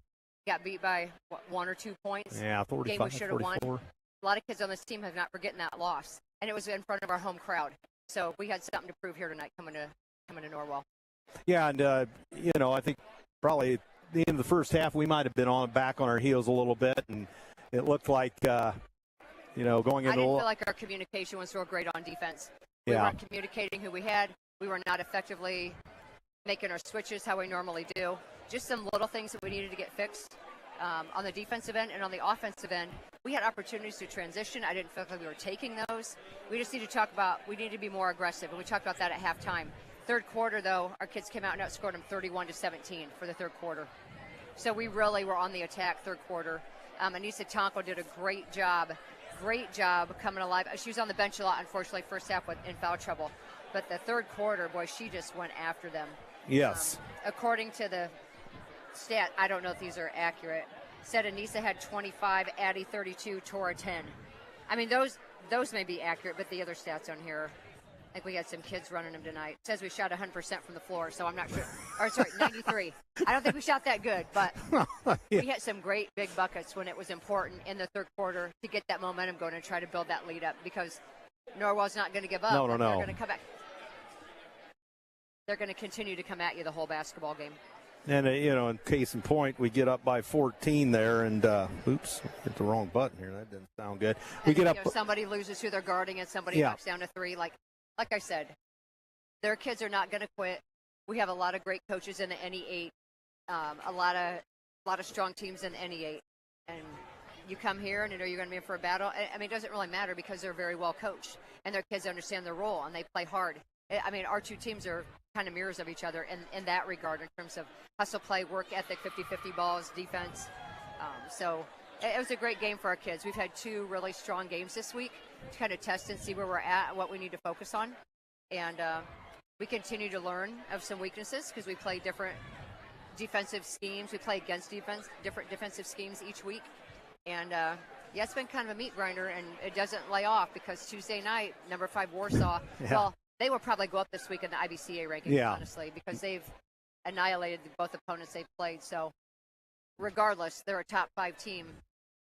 Got beat by, 1 or 2 points. Yeah, 45, game we should have won. 44. A lot of kids on this team have not forgotten that loss. And it was in front of our home crowd. So we had something to prove here tonight coming to Norwell. Yeah, and, you know, I think probably at the end of the first half we might have been back on our heels a little bit. And it looked like, you know, going into I didn't feel like our communication was real great on defense. We weren't communicating who we had. We were not effectively making our switches how we normally do. Just some little things that we needed to get fixed on the defensive end and on the offensive end. We had opportunities to transition. I didn't feel like we were taking those. We just need to talk about, we need to be more aggressive, and we talked about that at halftime. Third quarter, though, our kids came out and outscored them 31-17 for the third quarter. So we really were on the attack third quarter. Anissa Tonko did a great job coming alive. She was on the bench a lot, unfortunately, first half in foul trouble. But the third quarter, boy, she just went after them. Yes. According to the stat, I don't know if these are accurate, said Anissa had 25, Addie 32, Tora 10. I mean, those may be accurate, but the other stats on here, I think we had some kids running them tonight. It says we shot 100% from the floor, so I'm not sure. Or sorry, 93. I don't think we shot that good, but Yeah. we hit some great big buckets when it was important in the third quarter to get that momentum going and try to build that lead up, because Norwell's not going to give up. No. They're going to come back. They're going to continue to come at you the whole basketball game. And, in case in point, we get up by 14 there, and, oops, hit the wrong button here. That didn't sound good. We And get then, up. Somebody loses who they're guarding, and somebody knocks down to 3. Like I said, their kids are not going to quit. We have a lot of great coaches in the NE8, a lot of strong teams in the NE8, and you come here and you know you're going to be in for a battle. I mean, it doesn't really matter because they're very well coached, and their kids understand their role, and they play hard. I mean, our two teams are kind of mirrors of each other in that regard in terms of hustle play, work ethic, 50-50 balls, defense. So it was a great game for our kids. We've had 2 really strong games this week to kind of test and see where we're at, what we need to focus on. And we continue to learn of some weaknesses because we play different defensive schemes. We play against different defensive schemes each week. And, it's been kind of a meat grinder, and it doesn't lay off because Tuesday night, number 5 Warsaw, well, they will probably go up this week in the IBCA rankings, honestly, because they've annihilated both opponents they've played. So regardless, they're a top 5 team,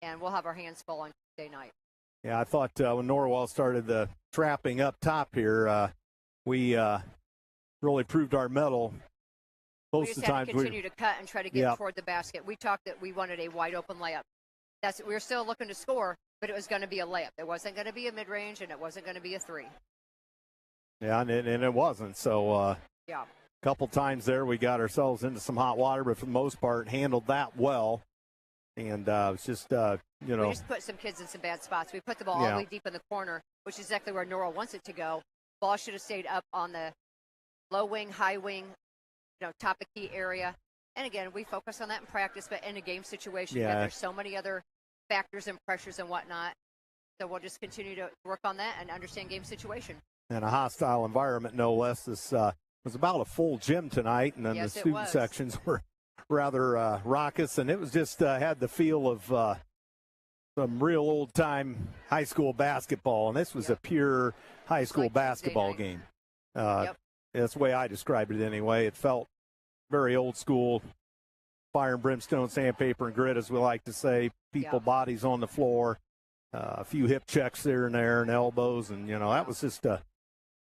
and we'll have our hands full on Tuesday night. Yeah, I thought when Norwell started the trapping up top here, we really proved our mettle. Most of the times we just had to continue to cut and try to get toward the basket. We talked that we wanted a wide open layup. We were still looking to score, but it was going to be a layup. It wasn't going to be a mid-range, and it wasn't going to be a 3. Yeah, and it wasn't. So a couple times there we got ourselves into some hot water, but for the most part handled that well. And it's just, we just put some kids in some bad spots. We put the ball all the way deep in the corner, which is exactly where Norwell wants it to go. Ball should have stayed up on the low wing, high wing, top of key area. And again, we focus on that in practice, but in a game situation, there's so many other factors and pressures and whatnot. So we'll just continue to work on that and understand game situation. And a hostile environment, no less. This was about a full gym tonight, and then the student sections were rather raucous, and it was just had the feel of some real old-time high school basketball, and this was a pure high school basketball game. That's the way I described it anyway. It felt very old school, fire and brimstone, sandpaper and grit, as we like to say. People, bodies on the floor, a few hip checks there and there, and elbows, and that was just a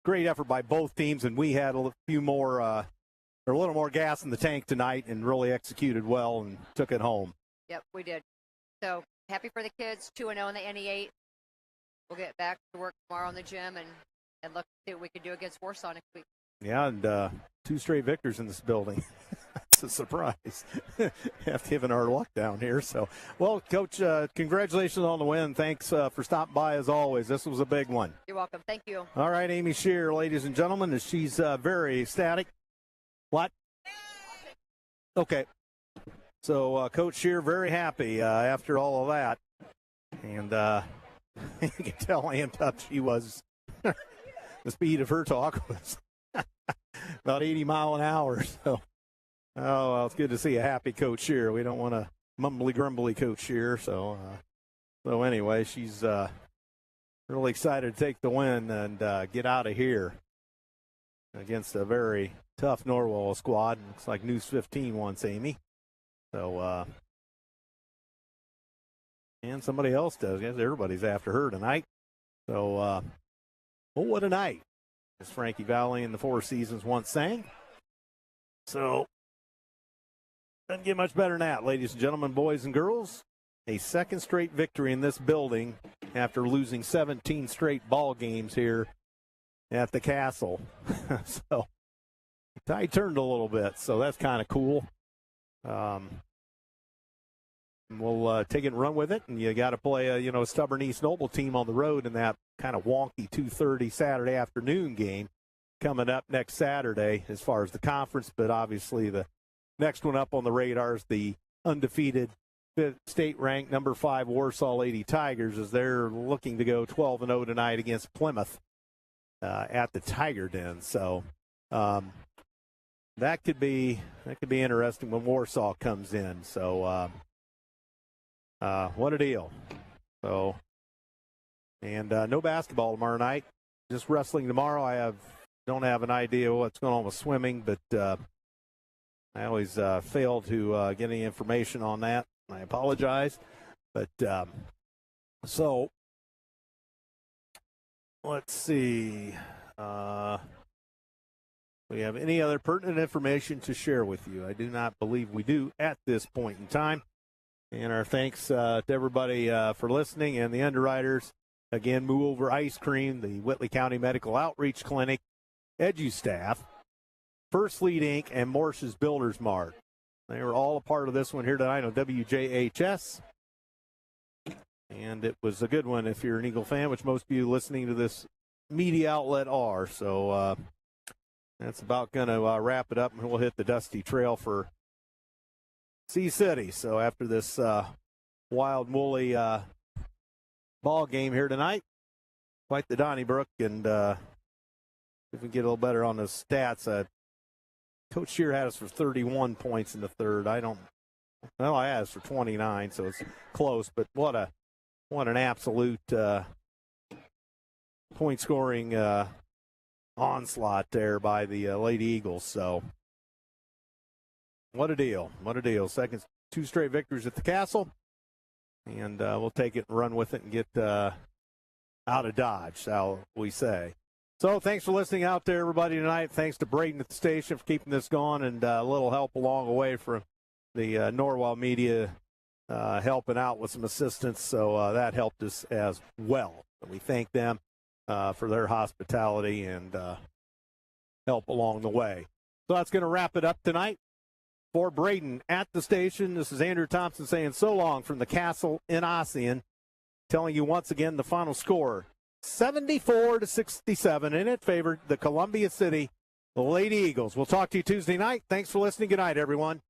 great effort by both teams. And we had a little more gas in the tank tonight, and really executed well and took it home. Yep, we did. So happy for the kids, 2-0 in the NE8. We'll get back to work tomorrow in the gym and look see what we can do against Warsaw next week. Yeah, and 2 straight victors in this building. It's a surprise, given our luck down here. So, well, Coach, congratulations on the win. Thanks for stopping by as always. This was a big one. You're welcome. Thank you. All right, Amy Shear, ladies and gentlemen, and she's very ecstatic. What? Okay. So, Coach Shear, very happy after all of that. And you can tell how amped up she was. The speed of her talk was about 80 miles an hour. So, well, it's good to see a happy Coach Shear. We don't want a mumbly-grumbly Coach Shear. So anyway, she's really excited to take the win and get out of here against a very tough Norwell squad. Looks like News 15 wants Amy. So, and somebody else does. I guess everybody's after her tonight. So, well, what a night, as Frankie Valli in the Four Seasons once sang. So, doesn't get much better than that, ladies and gentlemen, boys and girls. A second straight victory in this building after losing 17 straight ball games here at the Castle. So, the tide turned a little bit, so that's kind of cool. We'll take it and run with it, and you got to play a stubborn East Noble team on the road in that kind of wonky 2:30 Saturday afternoon game coming up next Saturday as far as the conference, but obviously the next one up on the radar is the undefeated state-ranked number 5 Warsaw Lady Tigers, as they're looking to go 12-0 tonight against Plymouth at the Tiger Den. So that could be interesting when Warsaw comes in. So What a deal. So, and no basketball tomorrow night. Just wrestling tomorrow. I don't have an idea what's going on with swimming, but I always fail to get any information on that. I apologize. But so let's see. We have any other pertinent information to share with you? I do not believe we do at this point in time. And our thanks to everybody for listening and the underwriters. Again, Move Over Ice Cream, the Whitley County Medical Outreach Clinic, EduStaff, First Lead Inc., and Morse's Builders Mart. They were all a part of this one here tonight on WJHS. And it was a good one if you're an Eagle fan, which most of you listening to this media outlet are. So that's about going to wrap it up, and we'll hit the dusty trail for Sea City. So after this wild, woolly ball game here tonight, quite the Donnybrook, and if we can get a little better on the stats, Coach Shear had us for 31 points in the third. I had us for 29, so it's close. But what an absolute point scoring onslaught there by the Lady Eagles. So what a deal. What a deal. Second, 2 straight victories at the Castle. And we'll take it and run with it and get out of Dodge, shall we say. So thanks for listening out there, everybody, tonight. Thanks to Braden at the station for keeping this going, and a little help along the way from the Norwell media helping out with some assistance. So that helped us as well. And we thank them for their hospitality and help along the way. So that's going to wrap it up tonight. For Braden at the station, this is Andrew Thompson saying so long from the Castle in Ossian, telling you once again the final score, 74-67, and it favored the Columbia City Lady Eagles. We'll talk to you Tuesday night. Thanks for listening. Good night, everyone.